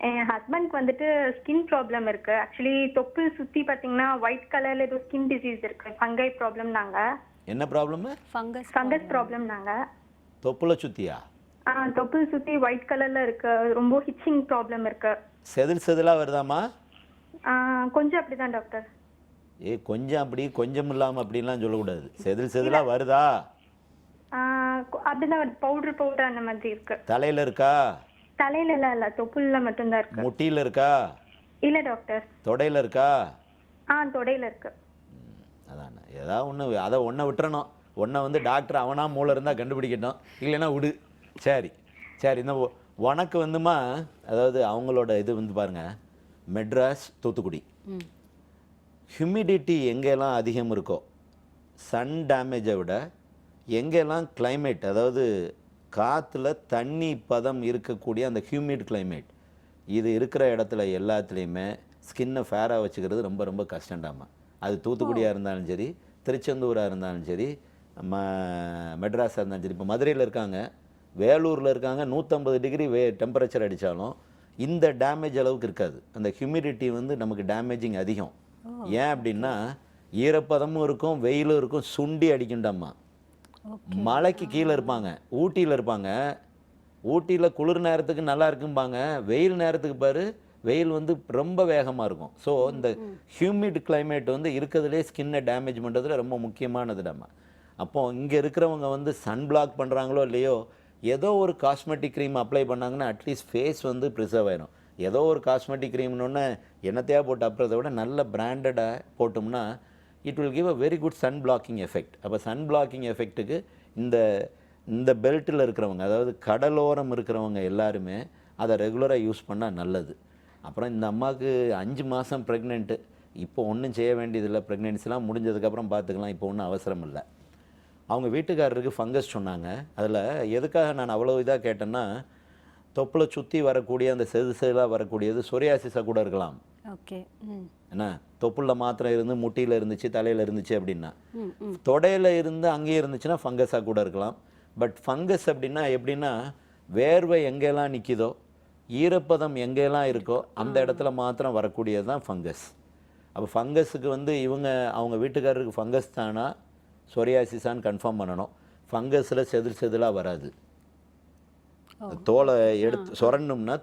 என் ஹஸ்பண்ட்க்கு வந்துட்டு ஸ்கின் ப்ராப்ளம் இருக்கு. ஆக்சுவலி தொப்புள் சுத்தி பாத்தீங்கன்னா ஒயிட் கலர்ல ஏதோ ஸ்கின் டிசீஸ் இருக்கு, ஃபங்கை ப்ராப்ளம். நாங்க என்ன ப்ராப்ளம்? Fungus problem. நாங்க தொப்புள சுத்தியா? தொப்புள் சுத்தி ஒயிட் கலர்ல இருக்கு, ரொம்ப ஹிச்சிங் ப்ராப்ளம் இருக்கு. செதில் செதிலா வருதாமா? கொஞ்சம் அப்படிதான் டாக்டர். கொஞ்சம் அப்படி கொஞ்சம் இல்லாம அப்படிலாம் சொல்லக்கூடாது. செதில் செதிலா வருதா? அப்படிதான் பவுடர் அந்த மாதிரி இருக்கு. தலையில இருக்கா? தலையில இல்ல, தொப்புள்ல மட்டும் தான் இருக்கு. முட்டியில இருக்கா? இல்ல டாக்டர். தொடையில இருக்கா? தொடையில இருக்கு. அதான் ஏதாவது ஒன்று, அதை ஒன்றை விட்டுறணும். ஒன்றை வந்து டாக்டர் அவனா மூளை இருந்தால் கண்டுபிடிக்கட்டும், இல்லைன்னா விடு. சரி சரி. இந்த உனக்கு வந்துமா, அதாவது அவங்களோட இது வந்து பாருங்கள், மெட்ராஸ், தூத்துக்குடி, ஹியூமிடிட்டி எங்கெல்லாம் அதிகம் இருக்கோ, சன் டேமேஜை விட எங்கெல்லாம் கிளைமேட், அதாவது காற்றுல தண்ணி பதம் இருக்கக்கூடிய அந்த ஹியூமிட் கிளைமேட், இது இருக்கிற இடத்துல எல்லாத்துலேயுமே ஸ்கின்னை ஃபேராக வச்சுக்கிறது ரொம்ப ரொம்ப கஷ்டண்டாமா. அது தூத்துக்குடியாக இருந்தாலும் சரி, திருச்செந்தூராக இருந்தாலும் சரி, மெட்ராஸாக இருந்தாலும் சரி. இப்போ மதுரையில் இருக்காங்க, வேலூரில் இருக்காங்க, 150 டிகிரி டெம்பரேச்சர் அடித்தாலும் இந்த டேமேஜ் அளவுக்கு இருக்காது. அந்த ஹியூமிடிட்டி வந்து நமக்கு டேமேஜிங் அதிகம். ஏன் அப்படின்னா ஈரப்பதமும் இருக்கும், வெயிலும் இருக்கும், சுண்டி அடிக்குண்டாம்மா. மலைக்கு கீழே இருப்பாங்க, ஊட்டியில் இருப்பாங்க. ஊட்டியில் குளிர் நேரத்துக்கு நல்லா இருக்கும்பாங்க, வெயில் நேரத்துக்கு பாரு வெயில் வந்து ரொம்ப வேகமாக இருக்கும். ஸோ இந்த ஹியூமிட் கிளைமேட் வந்து இருக்கிறதுலே ஸ்கின்னை டேமேஜ் பண்ணுறதுல ரொம்ப முக்கியமானதுடாம்மா. அப்போது இங்கே இருக்கிறவங்க வந்து சன் பிளாக் பண்ணுறாங்களோ இல்லையோ, ஏதோ ஒரு காஸ்மெட்டிக் க்ரீம் அப்ளை பண்ணாங்கன்னா அட்லீஸ்ட் ஃபேஸ் வந்து ப்ரிசர்வ் ஆயிடும். ஏதோ ஒரு காஸ்மெட்டிக் க்ரீம்னு என்னத்தையாக போட்டு அப்புறதை விட நல்ல பிராண்டடாக போட்டோம்னா it will give a very good sun blocking effect. அப்போ சன் பிளாக்கிங் எஃபெக்ட்டுக்கு இந்த இந்த பெல்ட்டில் இருக்கிறவங்க, அதாவது கடலோரம் இருக்கிறவங்க எல்லாருமே அதை ரெகுலராக யூஸ் பண்ணால் நல்லது. அப்புறம் இந்த அம்மாவுக்கு 5 மாதம் ப்ரெக்னென்ட்டு, இப்போ ஒன்றும் செய்ய வேண்டியதில்லை, ப்ரெக்னென்சிலாம் முடிஞ்சதுக்கப்புறம் பார்த்துக்கலாம், இப்போ ஒன்றும் அவசரம் இல்லை. அவங்க வீட்டுக்காரருக்கு ஃபங்கஸ் சொன்னாங்க. அதில் எதுக்காக நான் அவ்வளோ இதாக கேட்டேன்னா, தொப்பில் சுற்றி வரக்கூடிய அந்த செதிலாக வரக்கூடியது சொரியாசிஸாக கூட இருக்கலாம். ஓகே. என்ன, தொப்புளில் மாத்திரம் இருந்து முட்டியில் இருந்துச்சு, தலையில் இருந்துச்சு அப்படின்னா, தொடையில் இருந்து அங்கேயே இருந்துச்சுன்னா ஃபங்கஸாக கூட இருக்கலாம். பட் ஃபங்கஸ் அப்படின்னா எப்படின்னா, வேர்வை எங்கெல்லாம் நிற்கிதோ, ஈரப்பதம் எங்கெல்லாம் இருக்கோ அந்த இடத்துல மாத்திரம் வரக்கூடியது தான் ஃபங்கஸ். அப்போ ஃபங்கஸுக்கு வந்து அவங்க வீட்டுக்காரருக்கு ஃபங்கஸ் தானா சொரியாசிஸான்னு கன்ஃபார்ம் பண்ணணும். ஃபங்கஸில் செதிலாக வராது. தோலை எடுத்து சொரணும்னா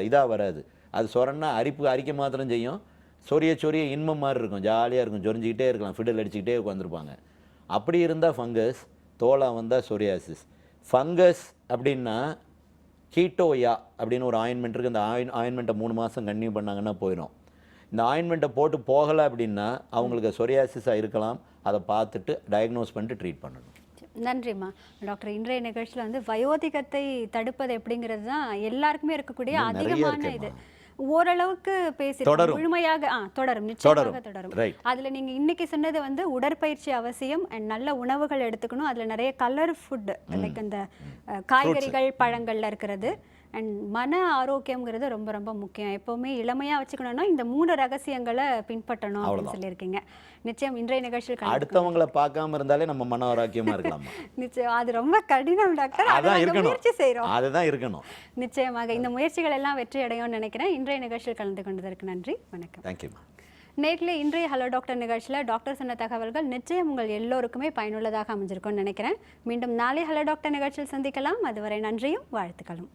இதாக வராது. அது சொரன்னா அரிக்க மாத்திரம் செய்யும். சொரிய இன்பம் மாதிரி இருக்கும், ஜாலியாக இருக்கும், சொரிஞ்சிக்கிட்டே இருக்கலாம், ஃபிடல் அடிச்சுக்கிட்டே உட்காந்துருப்பாங்க. அப்படி இருந்தால் ஃபங்கஸ், தோலாக வந்தால் சொரியாசிஸ். ஃபங்கஸ் அப்படின்னா கீட்டோயா அப்படின்னு ஒரு ஆயின்மெண்ட் இருக்குது. அந்த ஆயின்மெண்ட்டை 3 மாதம் கன்டினியூ பண்ணாங்கன்னா போயிடும். இந்த ஆயின்மெண்ட்டை போட்டு போகலை அப்படின்னா அவங்களுக்கு சொரியாசிஸாக இருக்கலாம். அதை பார்த்துட்டு டயக்னோஸ் பண்ணிட்டு ட்ரீட் பண்ணணும். நன்றிம்மா டாக்டர். இன்றைய நிகழ்ச்சியில் வந்து வயோதிகத்தை தடுப்பது எப்படிங்கிறது தான் எல்லாருக்குமே இருக்கக்கூடிய அதிகமான இது. ஓரளவுக்கு பேசி முழுமையாக தொடரும், நிச்சயமாக தொடரும். அதுல நீங்க இன்னைக்கு சொன்னது வந்து உடற்பயிற்சி அவசியம் அண்ட் நல்ல உணவுகள் எடுத்துக்கணும். அதுல நிறைய கலர் ஃபுட் லைக் அந்த காய்கறிகள் பழங்கள்ல இருக்கிறது அண்ட் மன ஆரோக்கியம்ங்கிறது ரொம்ப ரொம்ப முக்கியம். எப்பவுமே இளமையா வச்சுக்கணும்னா இந்த 3 ரகசியங்களை பின்பற்றணும் அப்படின்னு சொல்லியிருக்கீங்க. நிச்சயம் இன்றைய நிகழ்ச்சியில் அடுத்தவங்களை பார்க்காம இருந்தாலே நம்ம மன ஆரோக்கியமா இருக்கலாம். நிச்சயம் அது ரொம்ப கடினம் டாக்டர். அதான் முயற்சி செய்றோம், அதுதான் இருக்கணும். நிச்சயமாக இந்த முயற்சிகள் எல்லாம் வெற்றி அடையும்னு நினைக்கிறேன். இன்றைய நிகழ்ச்சியில் கலந்து கொண்டதற்கு நன்றி, வணக்கம். தேங்க்யூ. நேரில் இன்றைய ஹலோ டாக்டர் நிகழ்ச்சியில் டாக்டர் சொன்ன தகவல்கள் நிச்சயம் உங்கள் எல்லோருக்குமே பயனுள்ளதாக அமைஞ்சிருக்கும்னு நினைக்கிறேன். மீண்டும் நாளை ஹலோ டாக்டர் நிகழ்ச்சியில் சந்திக்கலாம். அதுவரை நன்றியும் வாழ்த்துக்களும்.